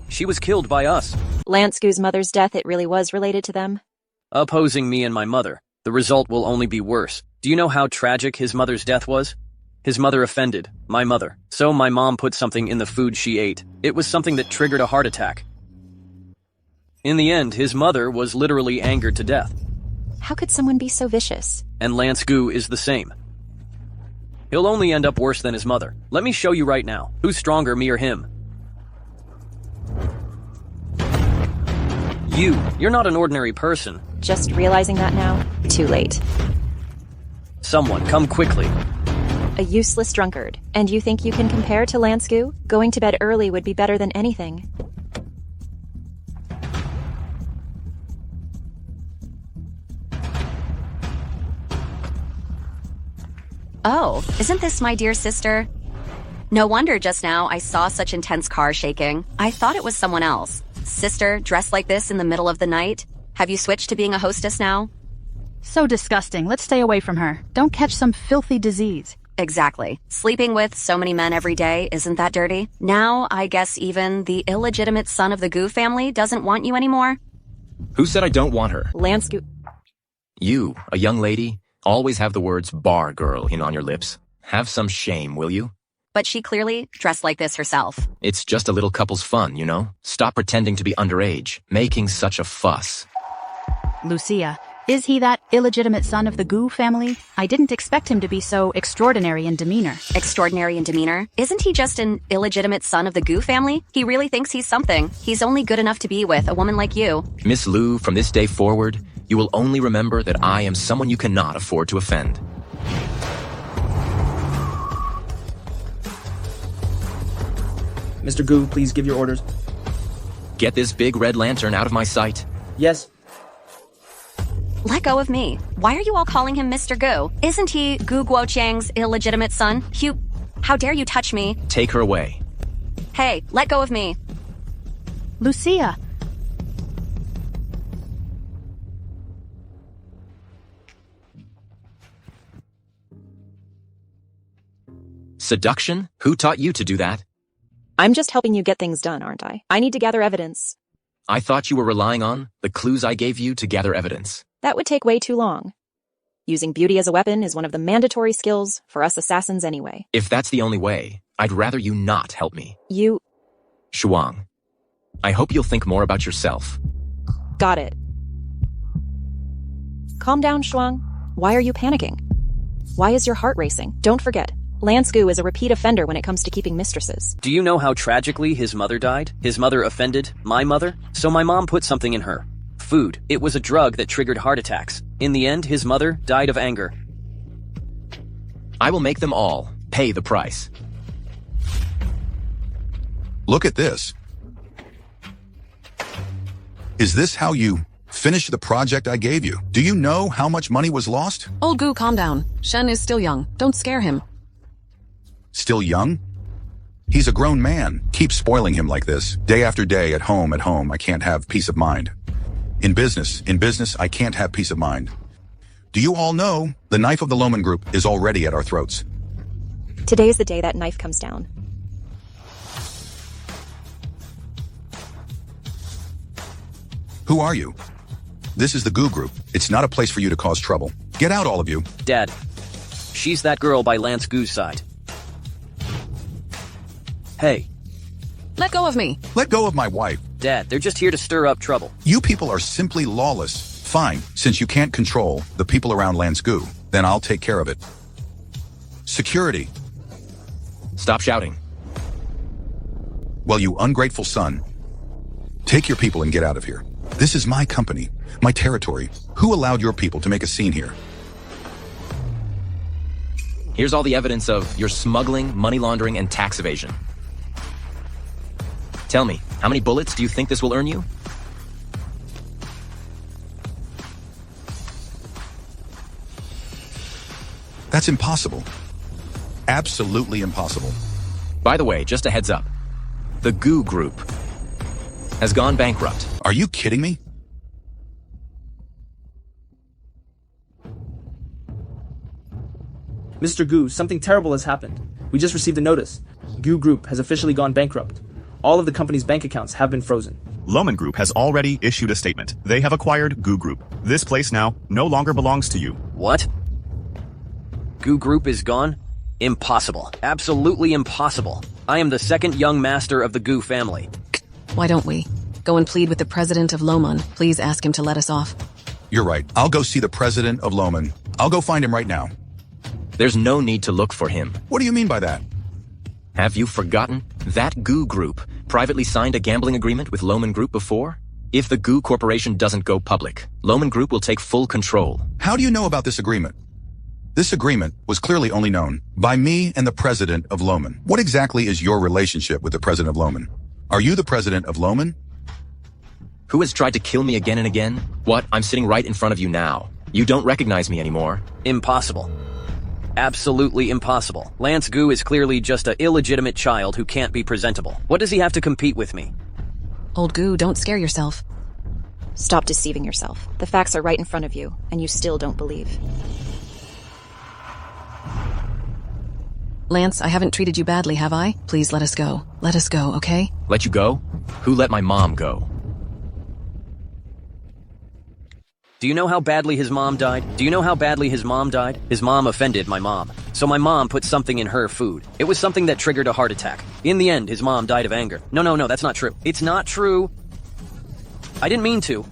She was killed by us. Lance Gu's mother's death, it really was related to them? Opposing me and my mother. The result will only be worse. Do you know how tragic his mother's death was? His mother offended my mother. So my mom put something in the food she ate. It was something that triggered a heart attack. In the end, his mother was literally angered to death. How could someone be so vicious? And Lance Gu is the same. He'll only end up worse than his mother. Let me show you right now. Who's stronger, me or him? You're not an ordinary person. Just realizing that now? Too late. Someone, come quickly. A useless drunkard. And you think you can compare to Lance Gu? Going to bed early would be better than anything. Oh, isn't this my dear sister? No wonder just now I saw such intense car shaking. I thought it was someone else. Sister, dressed like this in the middle of the night? Have you switched to being a hostess now? So disgusting. Let's stay away from her. Don't catch some filthy disease. Exactly. Sleeping with so many men every day, isn't that dirty? Now, I guess even the illegitimate son of the Gu family doesn't want you anymore? Who said I don't want her? Lance Gu. You, a young lady, always have the words bar girl on your lips. Have some shame, will you? But she clearly dressed like this herself. It's just a little couple's fun, you know? Stop pretending to be underage, making such a fuss. Lucia, is he that illegitimate son of the Gu family? I didn't expect him to be so extraordinary in demeanor. Extraordinary in demeanor? Isn't he just an illegitimate son of the Gu family? He really thinks he's something. He's only good enough to be with a woman like you. Miss Lu, from this day forward, you will only remember that I am someone you cannot afford to offend. Mr. Gu, please give your orders. Get this big red lantern out of my sight. Yes. Let go of me. Why are you all calling him Mr. Gu? Isn't he Gu Guoqiang's illegitimate son? How dare you touch me? Take her away. Hey, let go of me. Lucia. Seduction? Who taught you to do that? I'm just helping you get things done, aren't I? I need to gather evidence. I thought you were relying on the clues I gave you to gather evidence. That would take way too long. Using beauty as a weapon is one of the mandatory skills for us assassins anyway. If that's the only way, I'd rather you not help me. You... Shuang, I hope you'll think more about yourself. Got it. Calm down, Shuang. Why are you panicking? Why is your heart racing? Don't forget, Lance Gu is a repeat offender when it comes to keeping mistresses. Do you know how tragically his mother died? His mother offended my mother? So my mom put something in her. Food. It was a drug that triggered heart attacks. In the end, his mother died of anger. I will make them all pay the price. Look at this. Is this how you finish the project I gave you? Do you know how much money was lost? Old Gu, calm down. Shen is still young. Don't scare him. Still young? He's a grown man. Keep spoiling him like this. Day after day, at home, I can't have peace of mind. In business, I can't have peace of mind. Do you all know the knife of the Loman Group is already at our throats? Today is the day that knife comes down. Who are you? This is the Gu Group. It's not a place for you to cause trouble. Get out, all of you. Dad, she's that girl by Lance Gu's side. Hey. Let go of me. Let go of my wife. Dad, they're just here to stir up trouble. You people are simply lawless. Fine, since you can't control the people around Lance Gu, then I'll take care of it. Security. Stop shouting. Well, you ungrateful son. Take your people and get out of here. This is my company, my territory. Who allowed your people to make a scene here? Here's all the evidence of your smuggling, money laundering, and tax evasion. Tell me, how many bullets do you think this will earn you? That's impossible. Absolutely impossible. By the way, just a heads up. The Gu Group has gone bankrupt. Are you kidding me? Mr. Gu, something terrible has happened. We just received a notice. Gu Group has officially gone bankrupt. All of the company's bank accounts have been frozen. Loman Group has already issued a statement. They have acquired Gu Group. This place now no longer belongs to you. What? Gu Group is gone? Impossible. Absolutely impossible. I am the second young master of the Gu family. Why don't we? Go and plead with the president of Lomon. Please ask him to let us off. You're right. I'll go see the president of Lomon. I'll go find him right now. There's no need to look for him. What do you mean by that? Have you forgotten? That Goo Group privately signed a gambling agreement with Lomon Group before? If the Goo Corporation doesn't go public, Lomon Group will take full control. How do you know about this agreement? This agreement was clearly only known by me and the president of Lomon. What exactly is your relationship with the president of Lomon? Are you the president of Lomon? Who has tried to kill me again and again? What? I'm sitting right in front of you now. You don't recognize me anymore. Impossible. Absolutely impossible. Lance Goo is clearly just an illegitimate child who can't be presentable. What does he have to compete with me? Old Goo, don't scare yourself. Stop deceiving yourself. The facts are right in front of you, and you still don't believe. Lance, I haven't treated you badly, have I? Please let us go. Let us go, okay? Let you go? Who let my mom go? Do you know how badly his mom died? Do you know how badly his mom died? His mom offended my mom. So my mom put something in her food. It was something that triggered a heart attack. In the end, his mom died of anger. No, that's not true. It's not true. I didn't mean to.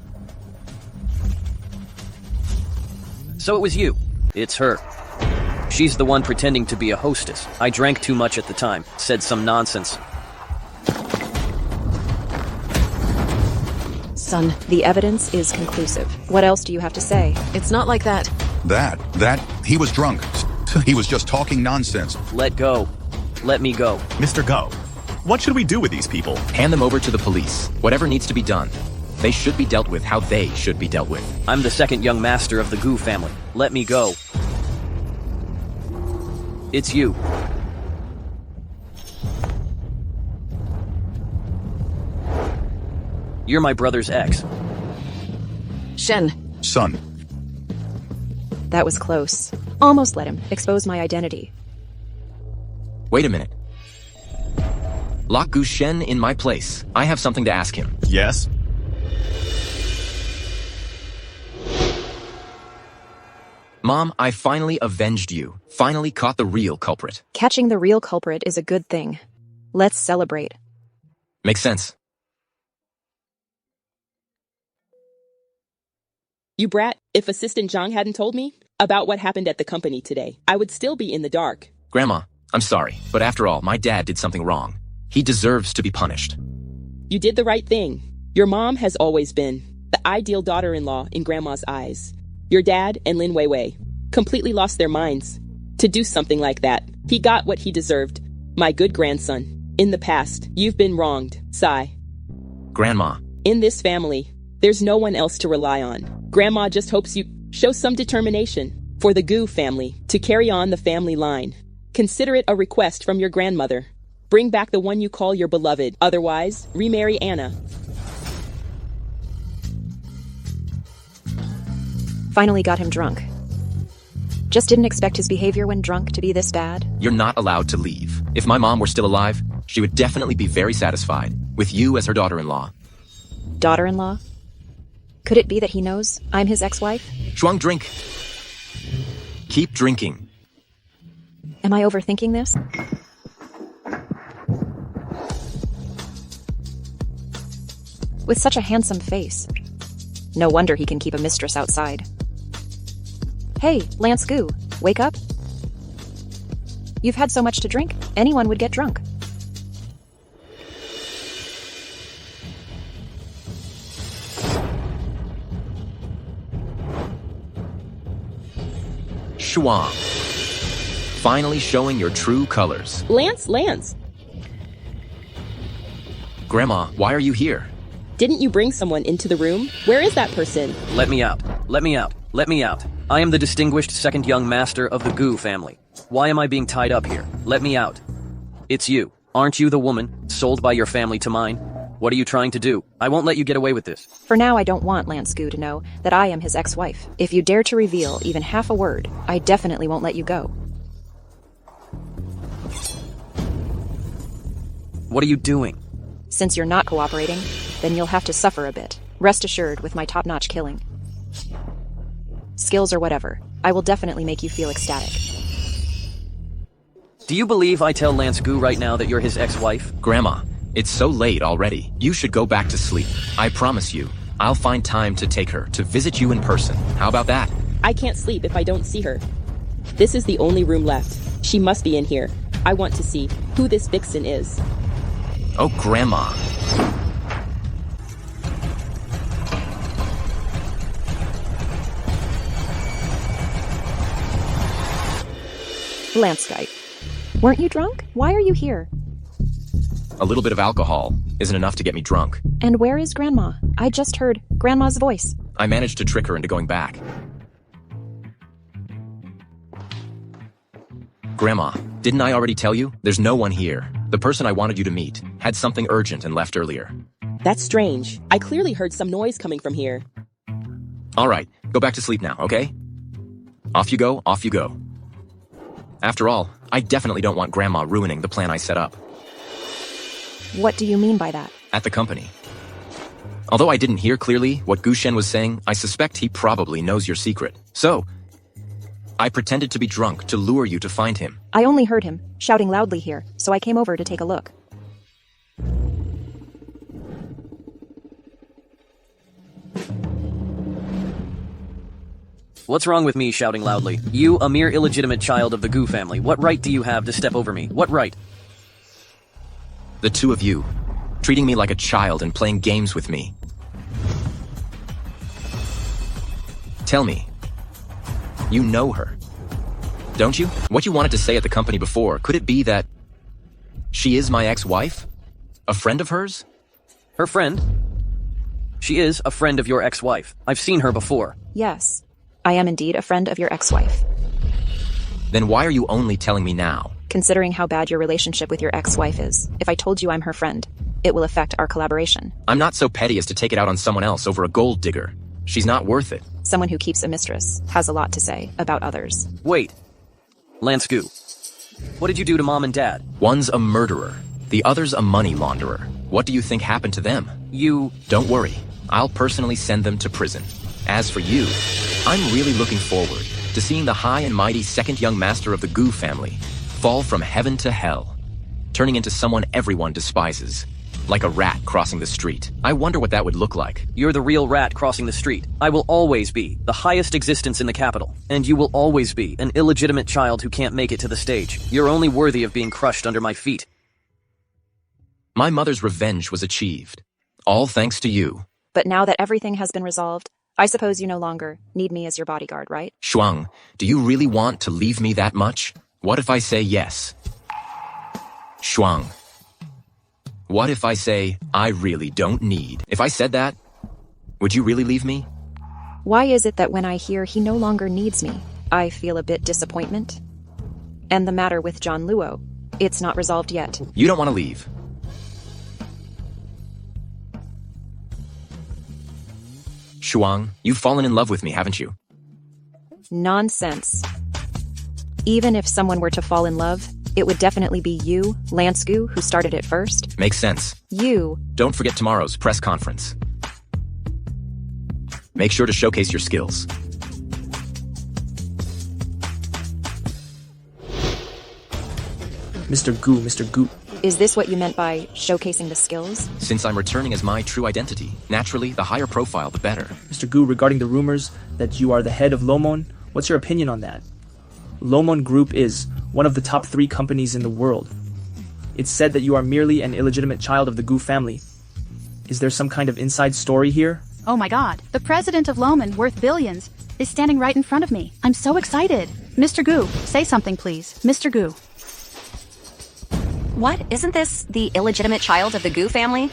So it was you. It's her. She's the one pretending to be a hostess. I drank too much at the time. Said some nonsense. Son, the evidence is conclusive. What else do you have to say? It's not like that. He was drunk. He was just talking nonsense. Let go. Let me go. Mr. Go, what should we do with these people? Hand them over to the police. Whatever needs to be done. They should be dealt with how they should be dealt with. I'm the second young master of the Goo family. Let me go. It's you. You're my brother's ex. Shen. Son. That was close. Almost let him expose my identity. Wait a minute. Lock Gu Shen in my place. I have something to ask him. Yes? Mom, I finally avenged you. Finally caught the real culprit. Catching the real culprit is a good thing. Let's celebrate. Makes sense. You brat, if Assistant Zhang hadn't told me about what happened at the company today, I would still be in the dark. Grandma, I'm sorry, but after all, my dad did something wrong. He deserves to be punished. You did the right thing. Your mom has always been the ideal daughter-in-law in Grandma's eyes. Your dad and Lin Weiwei completely lost their minds to do something like that. He got what he deserved. My good grandson. In the past, you've been wronged, Sai. Grandma. In this family, there's no one else to rely on. Grandma just hopes you show some determination for the Goo family to carry on the family line. Consider it a request from your grandmother. Bring back the one you call your beloved. Otherwise, remarry Anna. Finally got him drunk. Just didn't expect his behavior when drunk to be this bad. You're not allowed to leave. If my mom were still alive, she would definitely be very satisfied with you as her daughter-in-law. Daughter-in-law? Could it be that he knows I'm his ex-wife? Shuang, drink. Keep drinking. Am I overthinking this? With such a handsome face. No wonder he can keep a mistress outside. Hey, Lance Goo, wake up. You've had so much to drink, anyone would get drunk. Shuang. Finally showing your true colors. Lance! Grandma, why are you here? Didn't you bring someone into the room? Where is that person? Let me out. Let me out. Let me out. I am the distinguished second young master of the Goo family. Why am I being tied up here? Let me out. It's you. Aren't you the woman sold by your family to mine? What are you trying to do? I won't let you get away with this. For now, I don't want Lance Goo to know that I am his ex-wife. If you dare to reveal even half a word, I definitely won't let you go. What are you doing? Since you're not cooperating, then you'll have to suffer a bit. Rest assured with my top-notch killing. Skills or whatever, I will definitely make you feel ecstatic. Do you believe I tell Lance Goo right now that you're his ex-wife? Grandma, It's so late already. You should go back to sleep. I promise you, I'll find time to take her to visit you in person. How about that? I can't sleep if I don't see her. This is the only room left. She must be in here. I want to see who this vixen is. Oh, Grandma. Landscape. Weren't you drunk? Why are you here? A little bit of alcohol isn't enough to get me drunk. And where is Grandma? I just heard Grandma's voice. I managed to trick her into going back. Grandma, didn't I already tell you? There's no one here. The person I wanted you to meet had something urgent and left earlier. That's strange. I clearly heard some noise coming from here. All right, go back to sleep now, okay? Off you go, off you go. After all, I definitely don't want Grandma ruining the plan I set up. What do you mean by that? At the company. Although I didn't hear clearly what Gushen was saying, I suspect he probably knows your secret. So, I pretended to be drunk to lure you to find him. I only heard him shouting loudly here, so I came over to take a look. What's wrong with me shouting loudly? You, a mere illegitimate child of the Goo family, what right do you have to step over me? What right? The two of you, treating me like a child and playing games with me. Tell me, you know her, don't you? What you wanted to say at the company before, could it be that she is my ex-wife? A friend of hers? Her friend? She is a friend of your ex-wife. I've seen her before. Yes, I am indeed a friend of your ex-wife. Then why are you only telling me now? Considering how bad your relationship with your ex-wife is, if I told you I'm her friend, it will affect our collaboration. I'm not so petty as to take it out on someone else over a gold digger. She's not worth it. Someone who keeps a mistress has a lot to say about others. Wait. Lance Goo, what did you do to Mom and Dad? One's a murderer. The other's a money launderer. What do you think happened to them? Don't worry. I'll personally send them to prison. As for you, I'm really looking forward to seeing the high and mighty second young master of the Goo family fall from heaven to hell, turning into someone everyone despises, like a rat crossing the street. I wonder what that would look like. You're the real rat crossing the street. I will always be the highest existence in the capital, and you will always be an illegitimate child who can't make it to the stage. You're only worthy of being crushed under my feet. My mother's revenge was achieved, all thanks to you. But now that everything has been resolved, I suppose you no longer need me as your bodyguard, right? Shuang, do you really want to leave me that much? What if I say yes? Shuang, what if I say I really don't need? If I said that, would you really leave me? Why is it that when I hear he no longer needs me, I feel a bit disappointment? And the matter with John Luo, it's not resolved yet. You don't want to leave. Shuang, you've fallen in love with me, haven't you? Nonsense. Even if someone were to fall in love, it would definitely be you, Lance Goo, who started it first. Makes sense. You. Don't forget tomorrow's press conference. Make sure to showcase your skills. Mr. Goo. Is this what you meant by showcasing the skills? Since I'm returning as my true identity, naturally, the higher profile, the better. Mr. Goo, regarding the rumors that you are the head of Lomon, what's your opinion on that? Lomon Group is one of the top 3 companies in the world. It's said that you are merely an illegitimate child of the Goo family. Is there some kind of inside story here? Oh my god, the president of Lomon, worth billions, is standing right in front of me. I'm so excited. Mr. Goo, say something please. Mr. Goo. What? Isn't this the illegitimate child of the Goo family?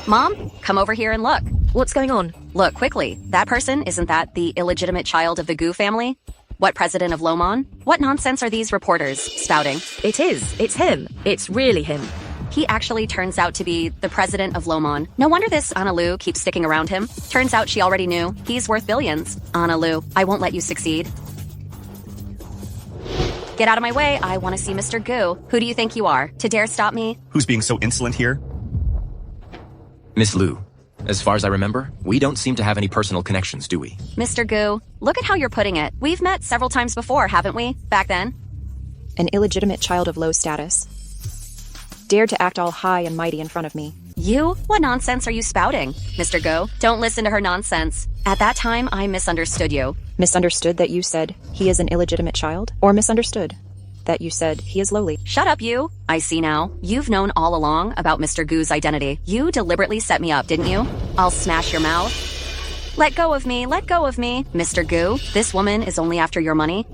Mom, come over here and look. What's going on? Look, quickly. That person, isn't that the illegitimate child of the Goo family? What president of Lomon? What nonsense are these reporters spouting? It is. It's him. It's really him. He actually turns out to be the president of Lomon. No wonder this Analu keeps sticking around him. Turns out she already knew. He's worth billions. Analu, I won't let you succeed. Get out of my way. I want to see Mr. Goo. Who do you think you are, to dare stop me? Who's being so insolent here? Miss Liu, as far as I remember, we don't seem to have any personal connections, do we? Mr. Goo, look at how you're putting it. We've met several times before, haven't we? Back then? An illegitimate child of low status. dared to act all high and mighty in front of me. You? What nonsense are you spouting? Mr. Go, don't listen to her nonsense. At that time, I misunderstood you. Misunderstood that you said he is an illegitimate child? Or misunderstood that you said he is lowly? Shut up, you. I see now. You've known all along about Mr. Goo's identity. You deliberately set me up, didn't you? I'll smash your mouth. Let go of me, let go of me. Mr. Goo, this woman is only after your money.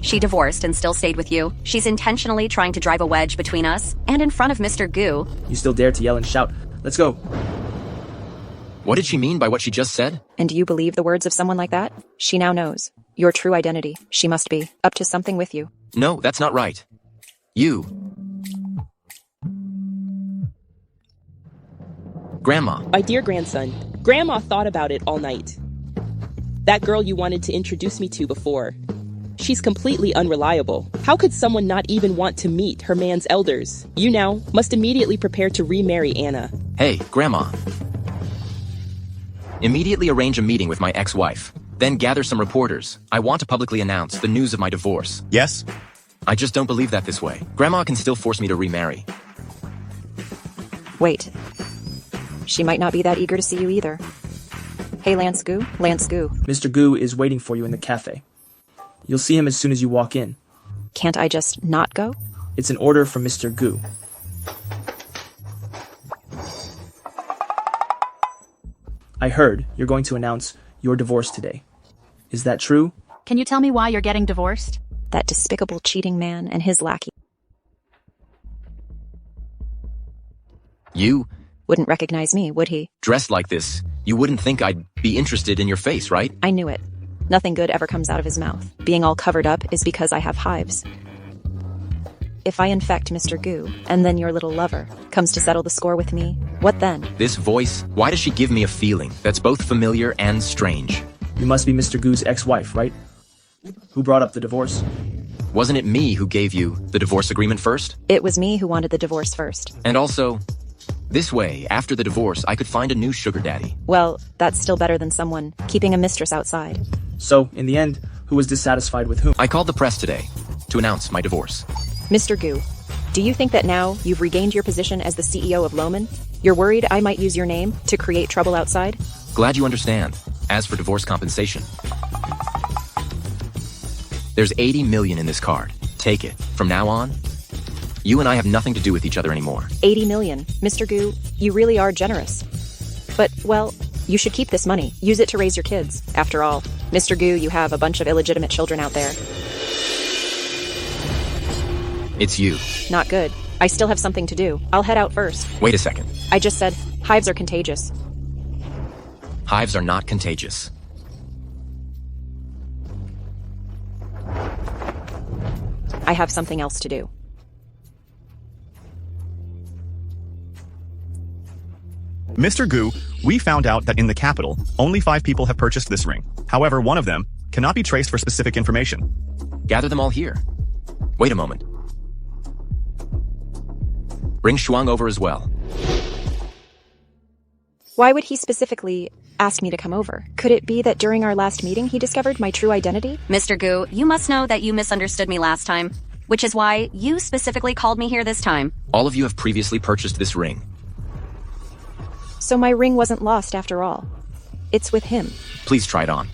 She divorced and still stayed with you. She's intentionally trying to drive a wedge between us, and in front of Mr. Goo. You still dare to yell and shout. Let's go. What did she mean by what she just said? And do you believe the words of someone like that? She now knows your true identity. She must be up to something with you. No, that's not right. You. Grandma. My dear grandson, Grandma thought about it all night. That girl you wanted to introduce me to before. She's completely unreliable. How could someone not even want to meet her man's elders? You now must immediately prepare to remarry Anna. Hey, Grandma. Immediately arrange a meeting with my ex-wife. Then gather some reporters. I want to publicly announce the news of my divorce. Yes? I just don't believe that this way. Grandma can still force me to remarry. Wait. She might not be that eager to see you either. Hey, Lance Goo? Lance Goo. Mr. Goo is waiting for you in the cafe. You'll see him as soon as you walk in. Can't I just not go? It's an order from Mr. Goo. I heard you're going to announce your divorce today. Is that true? Can you tell me why you're getting divorced? That despicable cheating man and his lackey. You? Wouldn't recognize me, would he? Dressed like this, you wouldn't think I'd be interested in your face, right? I knew it. Nothing good ever comes out of his mouth. Being all covered up is because I have hives. If I infect Mr. Goo, and then your little lover comes to settle the score with me, what then? This voice, why does she give me a feeling that's both familiar and strange? You must be Mr. Goo's ex-wife, right? Who brought up the divorce? Wasn't it me who gave you the divorce agreement first? It was me who wanted the divorce first. And also, this way, after the divorce, I could find a new sugar daddy. Well, that's still better than someone keeping a mistress outside. So, in the end, who was dissatisfied with whom? I called the press today to announce my divorce. Mr. Goo, do you think that now you've regained your position as the CEO of Loman, you're worried I might use your name to create trouble outside? Glad you understand. As for divorce compensation, there's 80 million in this card. Take it. From now on, you and I have nothing to do with each other anymore. 80 million. Mr. Goo, you really are generous. But, well, you should keep this money. Use it to raise your kids. After all, Mr. Goo, you have a bunch of illegitimate children out there. It's you. Not good. I still have something to do. I'll head out first. Wait a second. I just said, hives are contagious. Hives are not contagious. I have something else to do. Mr. Goo, we found out that in the capital, only 5 people have purchased this ring. However, one of them cannot be traced for specific information. Gather them all here. Wait a moment. Bring Shuang over as well. Why would he specifically ask me to come over? Could it be that during our last meeting he discovered my true identity? Mr. Goo, you must know that you misunderstood me last time, which is why you specifically called me here this time. All of you have previously purchased this ring. So my ring wasn't lost after all. It's with him. Please try it on.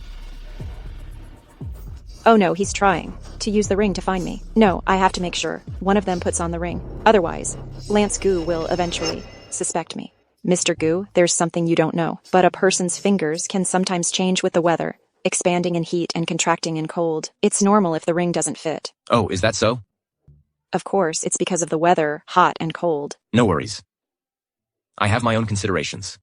Oh no, he's trying to use the ring to find me. No, I have to make sure one of them puts on the ring. Otherwise, Lance Goo will eventually suspect me. Mr. Goo, there's something you don't know, but a person's fingers can sometimes change with the weather, expanding in heat and contracting in cold. It's normal if the ring doesn't fit. Oh, is that so? Of course, it's because of the weather, hot and cold. No worries. I have my own considerations.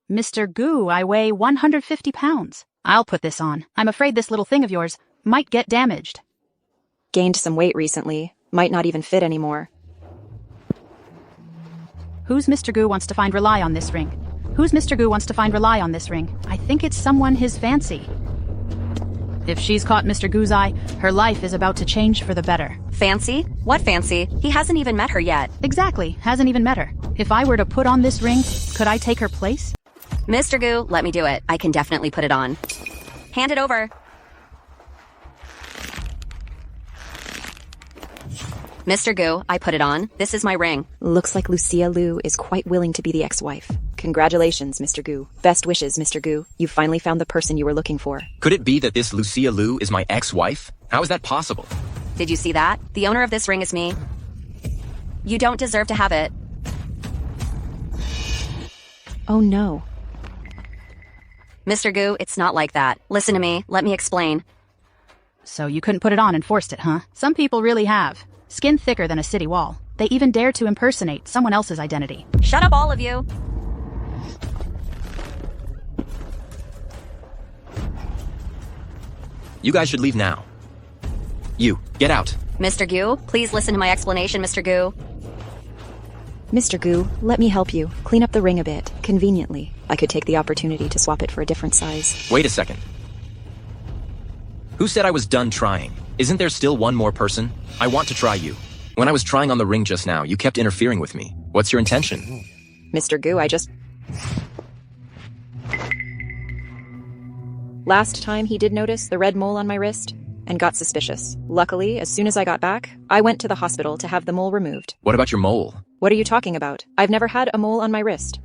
Mr. Goo, I weigh 150 pounds. I'll put this on. I'm afraid this little thing of yours might get damaged. Gained some weight recently. Might not even fit anymore. Who's Mr. Goo wants to find rely on this ring? Who's Mr. Goo wants to find rely on this ring? I think it's someone his fancy. If she's caught Mr. Goo's eye, her life is about to change for the better. Fancy? What fancy? He hasn't even met her yet. Exactly, hasn't even met her. If I were to put on this ring, could I take her place? Mr. Goo, let me do it. I can definitely put it on. Hand it over. Mr. Gu, I put it on. This is my ring. Looks like Lucia Liu is quite willing to be the ex-wife. Congratulations, Mr. Gu. Best wishes, Mr. Gu. You finally found the person you were looking for. Could it be that this Lucia Liu is my ex-wife? How is that possible? Did you see that? The owner of this ring is me. You don't deserve to have it. Oh no. Mr. Gu, it's not like that. Listen to me. Let me explain. So you couldn't put it on and forced it, huh? Some people really have. Skin thicker than a city wall. They even dare to impersonate someone else's identity. Shut up, all of you. You guys should leave now. You, get out. Mr. Gu, please listen to my explanation, Mr. Gu. Mr. Gu, let me help you. Clean up the ring a bit. Conveniently. I could take the opportunity to swap it for a different size. Wait a second. Who said I was done trying? Isn't there still one more person? I want to try you. When I was trying on the ring just now, you kept interfering with me. What's your intention? Mr. Gu, Last time he did notice the red mole on my wrist and got suspicious. Luckily, as soon as I got back, I went to the hospital to have the mole removed. What about your mole? What are you talking about? I've never had a mole on my wrist.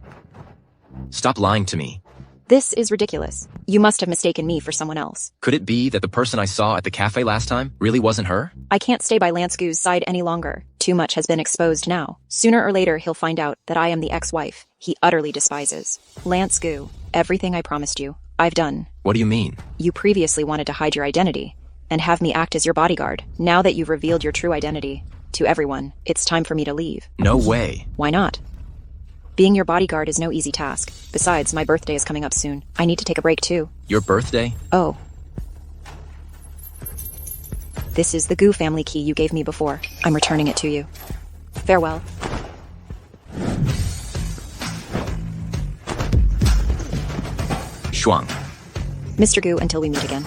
Stop lying to me. This is ridiculous. You must have mistaken me for someone else. Could it be that the person I saw at the cafe last time really wasn't her? I can't stay by Lance Gu's side any longer. Too much has been exposed now. Sooner or later, he'll find out that I am the ex-wife he utterly despises. Lance Gu, everything I promised you, I've done. What do you mean? You previously wanted to hide your identity and have me act as your bodyguard. Now that you've revealed your true identity to everyone, it's time for me to leave. No way. Why not? Being your bodyguard is no easy task. Besides, my birthday is coming up soon. I need to take a break too. Your birthday? Oh. This is the Gu family key you gave me before. I'm returning it to you. Farewell. Shuang. Mr. Gu, until we meet again.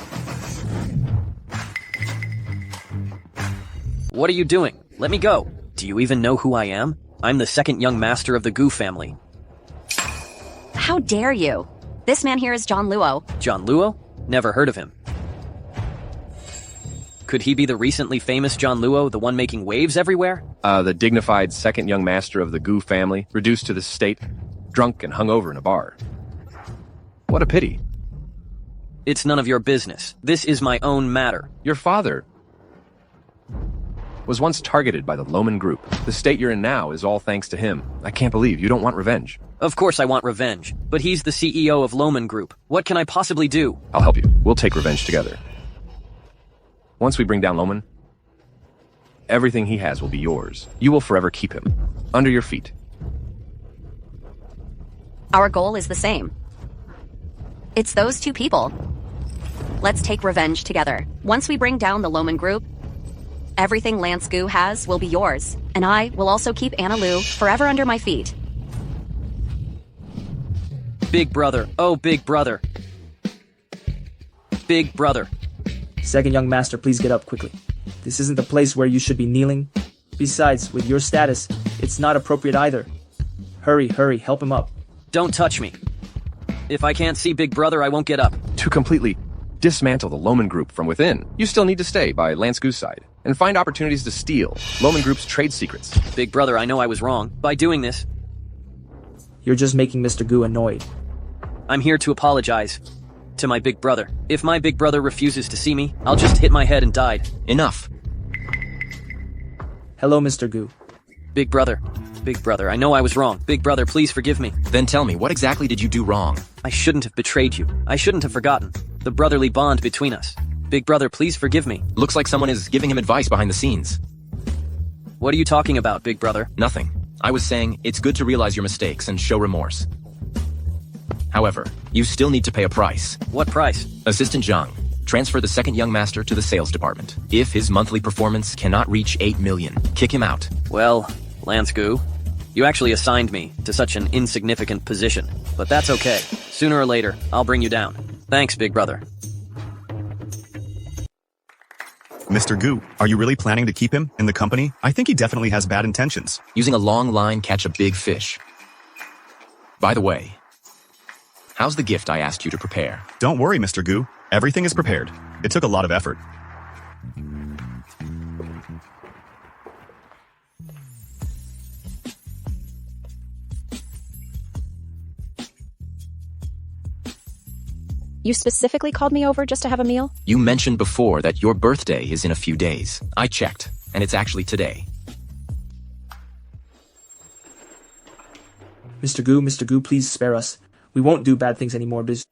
What are you doing? Let me go. Do you even know who I am? I'm the second young master of the Gu family. How dare you? This man here is John Luo. John Luo? Never heard of him. Could he be the recently famous John Luo, the one making waves everywhere? The dignified second young master of the Gu family, reduced to this state, drunk and hungover in a bar. What a pity. It's none of your business. This is my own matter. Your father was once targeted by the Loman Group. The state you're in now is all thanks to him. I can't believe you don't want revenge. Of course I want revenge, but he's the CEO of Loman Group. What can I possibly do? I'll help you. We'll take revenge together. Once we bring down Loman, everything he has will be yours. You will forever keep him under your feet. Our goal is the same. It's those two people. Let's take revenge together. Once we bring down the Loman Group, everything Lance Gu has will be yours, and I will also keep Anna Lu forever under my feet. Big brother. Oh, big brother. Big brother. Second young master, please get up quickly. This isn't the place where you should be kneeling. Besides, with your status, it's not appropriate either. Hurry, help him up. Don't touch me. If I can't see big brother, I won't get up. To completely dismantle the Loman Group from within, you still need to stay by Lance Gu's side and find opportunities to steal Loman Group's trade secrets. Big brother, I know I was wrong. By doing this, You're just making Mr. Gu annoyed. I'm here to apologize to my big brother. If my big brother refuses to see me, I'll just hit my head and die. Enough. Hello, Mr. Gu. Big brother, I know I was wrong. Big brother, please forgive me. Then tell me, what exactly did you do wrong? I shouldn't have betrayed you. I shouldn't have forgotten the brotherly bond between us. Big brother, please forgive me. Looks like someone is giving him advice behind the scenes. What are you talking about, big brother? Nothing. I was saying, it's good to realize your mistakes and show remorse. However, you still need to pay a price. What price? Assistant Zhang, transfer the second young master to the sales department. If his monthly performance cannot reach 8 million, kick him out. Well, Lance Gu, you actually assigned me to such an insignificant position. But that's okay. Sooner or later, I'll bring you down. Thanks, big brother. Mr. Gu, are you really planning to keep him in the company? I think he definitely has bad intentions. Using a long line, catch a big fish. By the way, how's the gift I asked you to prepare? Don't worry, Mr. Gu. Everything is prepared. It took a lot of effort. You specifically called me over just to have a meal? You mentioned before that your birthday is in a few days. I checked, and it's actually today. Mr. Gu, please spare us. We won't do bad things anymore, biz.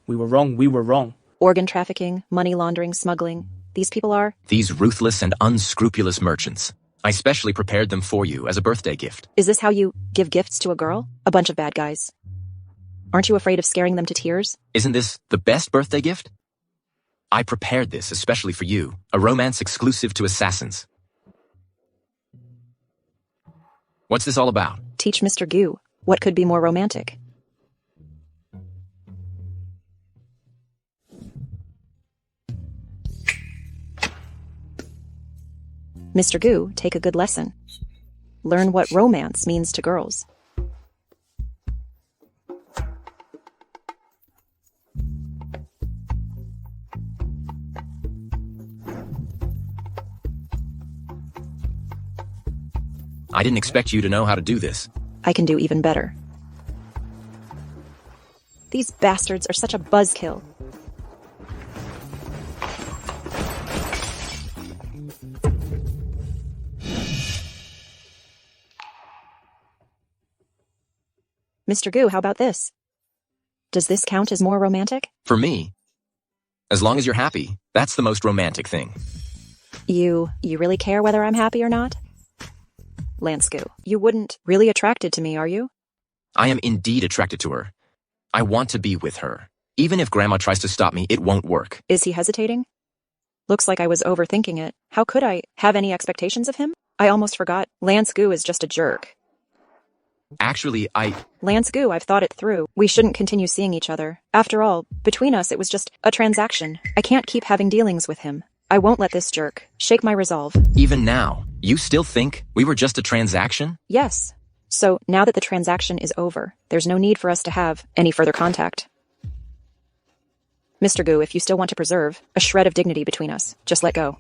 We were wrong. Organ trafficking, money laundering, smuggling. These people are? These ruthless and unscrupulous merchants. I specially prepared them for you as a birthday gift. Is this how you give gifts to a girl? A bunch of bad guys. Aren't you afraid of scaring them to tears? Isn't this the best birthday gift? I prepared this especially for you, a romance exclusive to assassins. What's this all about? Teach Mr. Gu. What could be more romantic? Mr. Gu, take a good lesson. Learn what romance means to girls. I didn't expect you to know how to do this. I can do even better. These bastards are such a buzzkill. Mr. Gu, how about this? Does this count as more romantic? For me, as long as you're happy, that's the most romantic thing. You really care whether I'm happy or not? Lance Gu, you wouldn't really attracted to me, are you? I am indeed attracted to her. I want to be with her. Even if Grandma tries to stop me, it won't work. Is he hesitating? Looks like I was overthinking it. How could I have any expectations of him? I almost forgot. Lance Gu is just a jerk. Actually, Lance Gu, I've thought it through. We shouldn't continue seeing each other. After all, between us, it was just a transaction. I can't keep having dealings with him. I won't let this jerk shake my resolve. Even now, you still think we were just a transaction? Yes. So, now that the transaction is over, there's no need for us to have any further contact. Mr. Gu, if you still want to preserve a shred of dignity between us, just let go.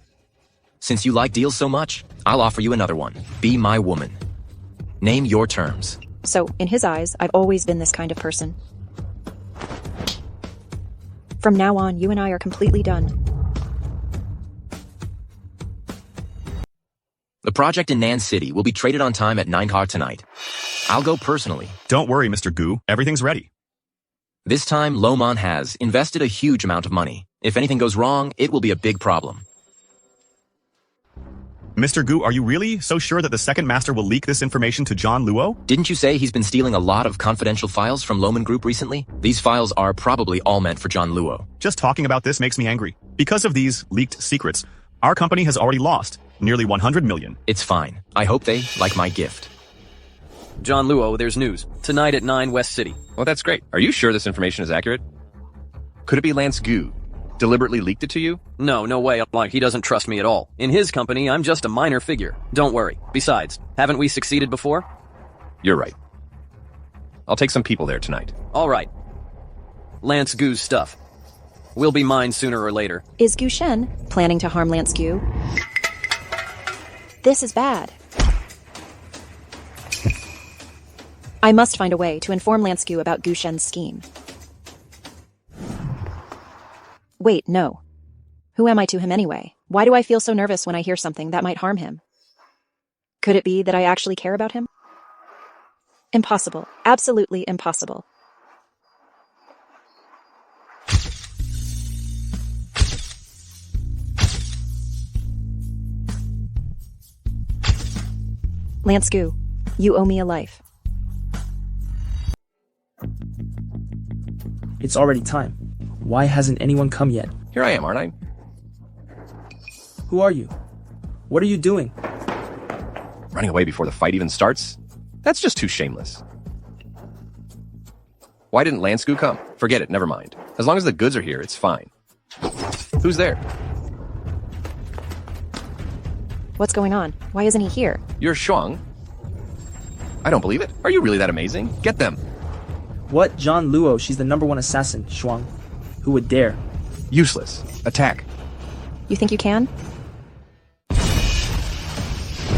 Since you like deals so much, I'll offer you another one. Be my woman. Name your terms. So, in his eyes, I've always been this kind of person. From now on, you and I are completely done. The project in Nan City will be traded on time at 9 tonight. I'll go personally. Don't worry, Mr. Gu. Everything's ready. This time, Lomon has invested a huge amount of money. If anything goes wrong, it will be a big problem. Mr. Gu, are you really so sure that the second master will leak this information to John Luo? Didn't you say he's been stealing a lot of confidential files from Lomon Group recently? These files are probably all meant for John Luo. Just talking about this makes me angry. Because of these leaked secrets, our company has already lost nearly 100 million. It's fine. I hope they like my gift. John Luo, there's news. Tonight at 9 West City. Well, that's great. Are you sure this information is accurate? Could it be Lance Gu deliberately leaked it to you? No way. Like, he doesn't trust me at all. In his company, I'm just a minor figure. Don't worry. Besides, haven't we succeeded before? You're right. I'll take some people there tonight. All right. Lance Gu's stuff will be mine sooner or later. Is Gu Shen planning to harm Lance Gu? This is bad. I must find a way to inform Lance Gu about Gu Shen's scheme. Wait, no. Who am I to him anyway? Why do I feel so nervous when I hear something that might harm him? Could it be that I actually care about him? Impossible. Absolutely impossible. Lance Gu, you owe me a life. It's already time. Why hasn't anyone come yet? Here I am, aren't I? Who are you? What are you doing? Running away before the fight even starts? That's just too shameless. Why didn't Lance Gu come? Forget it, never mind. As long as the goods are here, it's fine. Who's there? What's going on? Why isn't he here? You're Shuang? I don't believe it. Are you really that amazing? Get them. What? John Luo, she's the #1 assassin, Shuang. Who would dare? Useless. Attack. You think you can?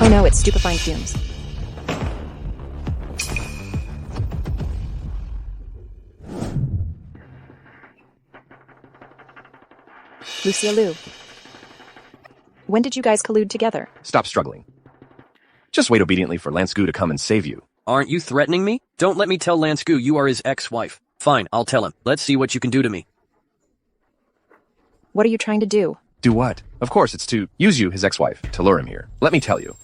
Oh no, it's stupefying fumes. Lucia Liu. When did you guys collude together? Stop struggling. Just wait obediently for Lance Gu to come and save you. Aren't you threatening me? Don't let me tell Lance Gu you are his ex-wife. Fine, I'll tell him. Let's see what you can do to me. What are you trying to do? Do what? Of course, it's to use you, his ex-wife, to lure him here. Let me tell you.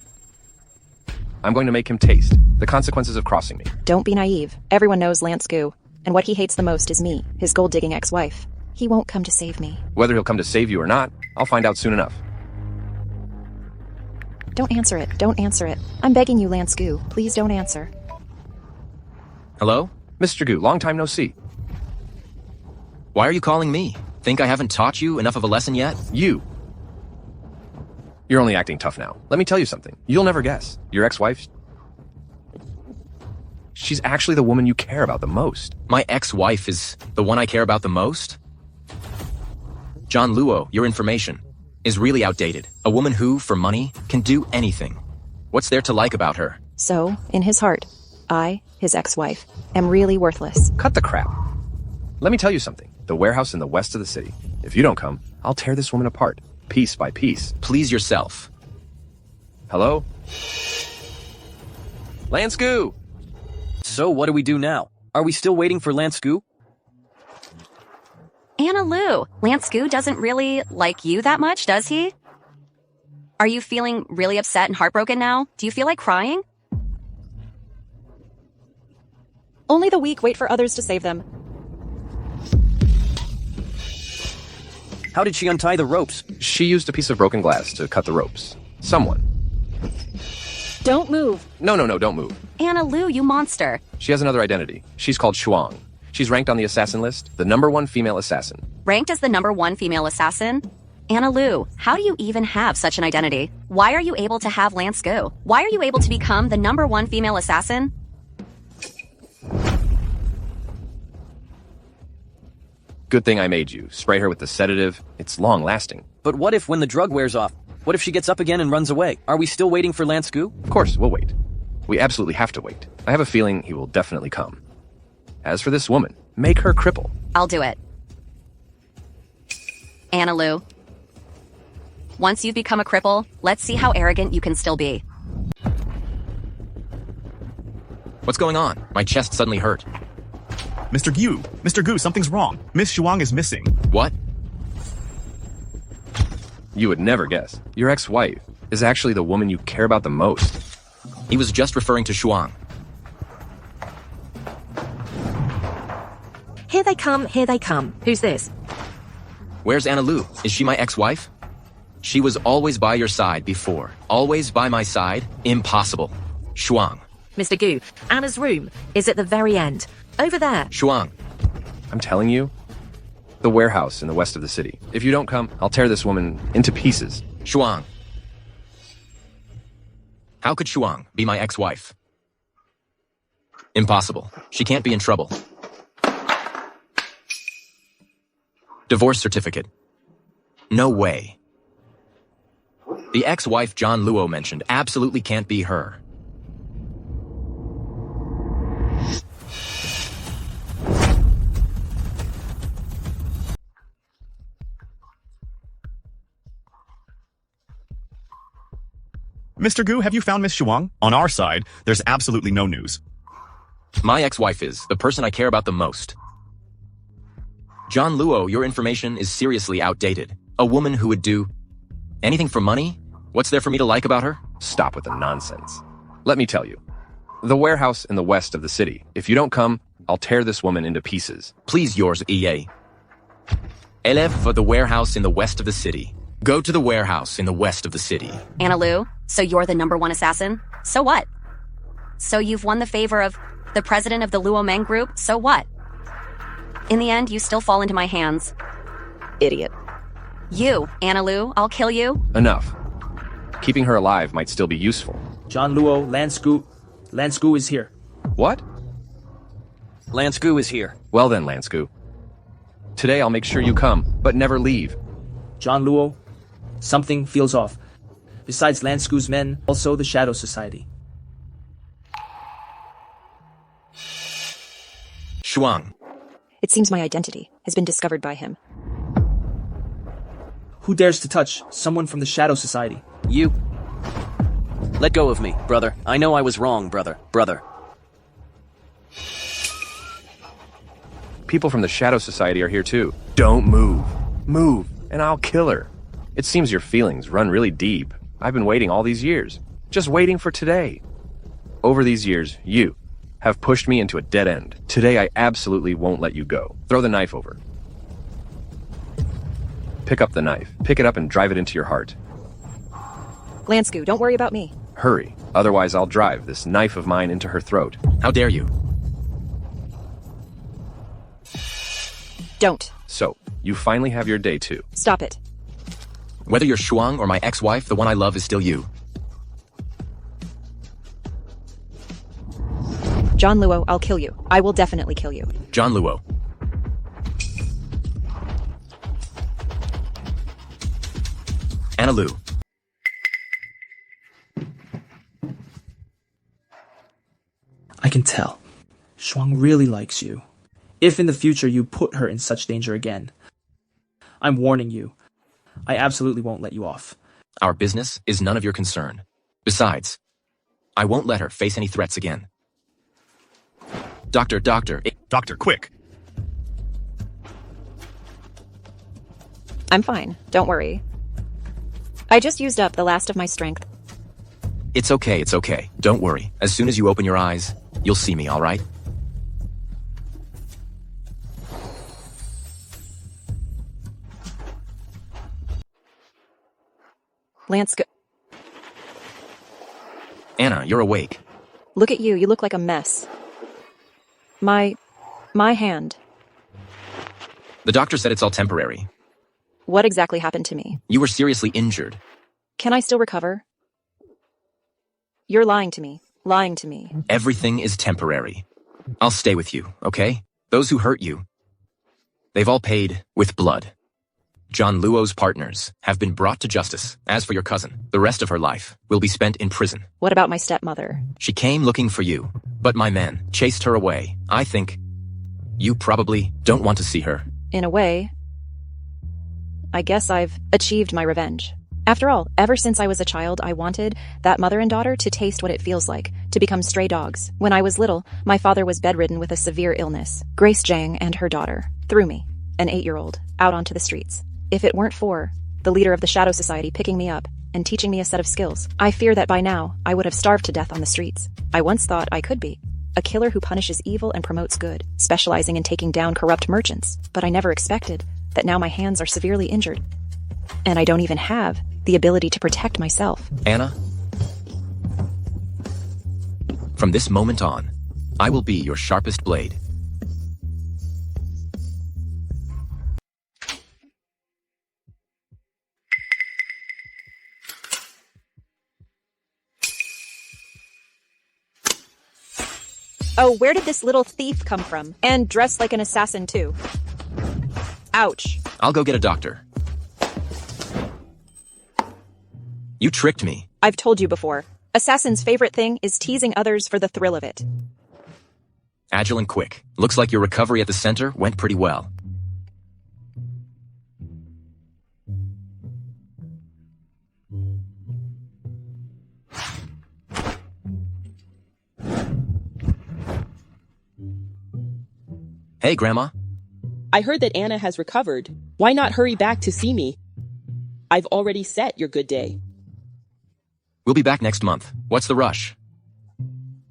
I'm going to make him taste the consequences of crossing me. Don't be naive. Everyone knows Lance Gu, and what he hates the most is me, his gold-digging ex-wife. He won't come to save me. Whether he'll come to save you or not, I'll find out soon enough. Don't answer it. Don't answer it. I'm begging you, Lance Gu. Please don't answer. Hello? Mr. Gu, long time no see. Why are you calling me? Think I haven't taught you enough of a lesson yet? You're only acting tough now. Let me tell you something. You'll never guess. Your ex-wife, she's actually the woman you care about the most. My ex-wife is the one I care about the most? John Luo, your information is really outdated. A woman who, for money, can do anything. What's there to like about her? So, in his heart, I, his ex-wife, am really worthless. Cut the crap. Let me tell you something. The warehouse in the west of the city. If you don't come, I'll tear this woman apart, piece by piece. Please yourself. Hello? Lance Gu! So what do we do now? Are we still waiting for Lance Gu? Anna Lu, Lance Gu doesn't really like you that much, does he? Are you feeling really upset and heartbroken now? Do you feel like crying? Only the weak wait for others to save them. How did she untie the ropes? She used a piece of broken glass to cut the ropes. Someone. Don't move. No, don't move. Anna Lu, you monster. She has another identity. She's called Shuang. She's ranked on the assassin list, the #1 female assassin. Ranked as the #1 female assassin? Anna Lu, how do you even have such an identity? Why are you able to have Lance Gu? Why are you able to become the #1 female assassin? Good thing I made you. Spray her with the sedative. It's long-lasting. But what if when the drug wears off? What if she gets up again and runs away? Are we still waiting for Lance Gu? Of course, we'll wait. We absolutely have to wait. I have a feeling he will definitely come. As for this woman, make her cripple. I'll do it. Anna Lu, once you've become a cripple, let's see how arrogant you can still be. What's going on? My chest suddenly hurt. Mr. Gu, something's wrong. Miss Shuang is missing. What? You would never guess. Your ex-wife is actually the woman you care about the most. He was just referring to Shuang. Here they come, here they come. Who's this? Where's Anna Lu? Is she my ex-wife? She was always by your side before. Always by my side? Impossible. Shuang. Mr. Gu, Anna's room is at the very end. Over there. Shuang. I'm telling you, the warehouse in the west of the city. If you don't come, I'll tear this woman into pieces. Shuang. How could Shuang be my ex-wife? Impossible. She can't be in trouble. Divorce certificate. No way. The ex-wife John Luo mentioned absolutely can't be her. Mr. Gu, have you found Miss Shuang? On our side, there's absolutely no news. My ex-wife is the person I care about the most. John Luo, your information is seriously outdated. A woman who would do anything for money? What's there for me to like about her? Stop with the nonsense. Let me tell you. The warehouse in the west of the city. If you don't come, I'll tear this woman into pieces. Please yours, EA. Élève for the warehouse in the west of the city. Go to the warehouse in the west of the city. Anna Lu, so you're the #1 assassin? So what? So you've won the favor of the president of the Luo Meng group? So what? In the end, you still fall into my hands. Idiot. You, Anna Lu, I'll kill you. Enough. Keeping her alive might still be useful. John Luo, Lance Gu is here. What? Lance Gu is here. Well then, Lance Gu. Today I'll make sure you come, but never leave. John Luo, something feels off. Besides Lance Gu's men, also the Shadow Society. Shuang. It seems my identity has been discovered by him. Who dares to touch someone from the Shadow Society? You. Let go of me, brother. I know I was wrong, brother. Brother. People from the Shadow Society are here too. Don't move. Move, and I'll kill her. It seems your feelings run really deep. I've been waiting all these years. Just waiting for today. Over these years, you have pushed me into a dead end. Today I absolutely won't let you go. Throw the knife over. Pick up the knife. Pick it up and drive it into your heart. Lansku, don't worry about me. Hurry, otherwise I'll drive this knife of mine into her throat. How dare you? Don't. So, you finally have your day too. Stop it. Whether you're Shuang or my ex-wife, the one I love is still you. John Luo, I'll kill you. I will definitely kill you. John Luo. Anna Lu. I can tell. Shuang really likes you. If in the future you put her in such danger again, I'm warning you. I absolutely won't let you off. Our business is none of your concern. Besides, I won't let her face any threats again. Doctor, Doctor, quick. I'm fine. Don't worry. I just used up the last of my strength. It's okay, it's okay. Don't worry. As soon as you open your eyes, you'll see me, all right? Lance, Anna, you're awake. look at you. You look like a mess. My hand. The doctor said it's all temporary. What exactly happened to me? You were seriously injured. Can I still recover? You're lying to me. Lying to me. Everything is temporary. I'll stay with you, okay? Those who hurt you, they've all paid with blood. John Luo's partners have been brought to justice. As for your cousin, the rest of her life will be spent in prison. What about my stepmother? She came looking for you, but my men chased her away. I think you probably don't want to see her. In a way, I guess I've achieved my revenge. After all, ever since I was a child, I wanted that mother and daughter to taste what it feels like to become stray dogs. When I was little, my father was bedridden with a severe illness. Grace Zhang and her daughter threw me, an 8-year-old, out onto the streets. If it weren't for the leader of the Shadow Society picking me up and teaching me a set of skills, I fear that by now I would have starved to death on the streets. I once thought I could be a killer who punishes evil and promotes good, specializing in taking down corrupt merchants. But I never expected that now my hands are severely injured, and I don't even have the ability to protect myself. Anna, from this moment on, I will be your sharpest blade. Oh, where did this little thief come from? And dressed like an assassin, too. Ouch. I'll go get a doctor. You tricked me. I've told you before. Assassin's favorite thing is teasing others for the thrill of it. Agile and quick. Looks like your recovery at the center went pretty well. Hey, Grandma. I heard that Anna has recovered. Why not hurry back to see me? I've already set your good day. We'll be back next month. What's the rush?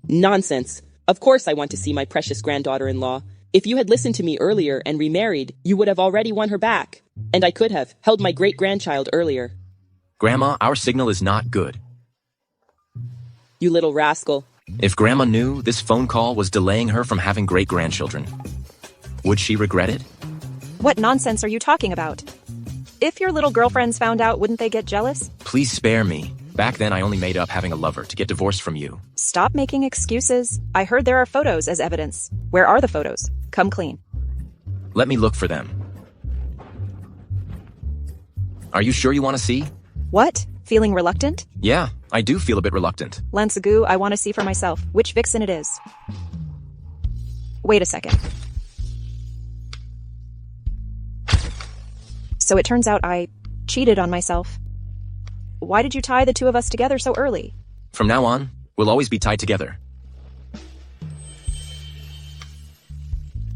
Nonsense. Of course I want to see my precious granddaughter-in-law. If you had listened to me earlier and remarried, you would have already won her back. And I could have held my great-grandchild earlier. Grandma, our signal is not good. You little rascal. If Grandma knew this phone call was delaying her from having great-grandchildren, would she regret it? What nonsense are you talking about? If your little girlfriends found out, wouldn't they get jealous? Please spare me. Back then, I only made up having a lover to get divorced from you. Stop making excuses. I heard there are photos as evidence. Where are the photos? Come clean. Let me look for them. Are you sure you want to see? What? Feeling reluctant? Yeah, I do feel a bit reluctant. Lansagu, I want to see for myself which vixen it is. Wait a second. So it turns out I cheated on myself. Why did you tie the two of us together so early? From now on, we'll always be tied together.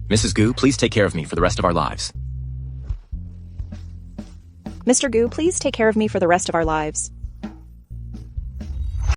Mrs. Gu, please take care of me for the rest of our lives. Mr. Gu, please take care of me for the rest of our lives.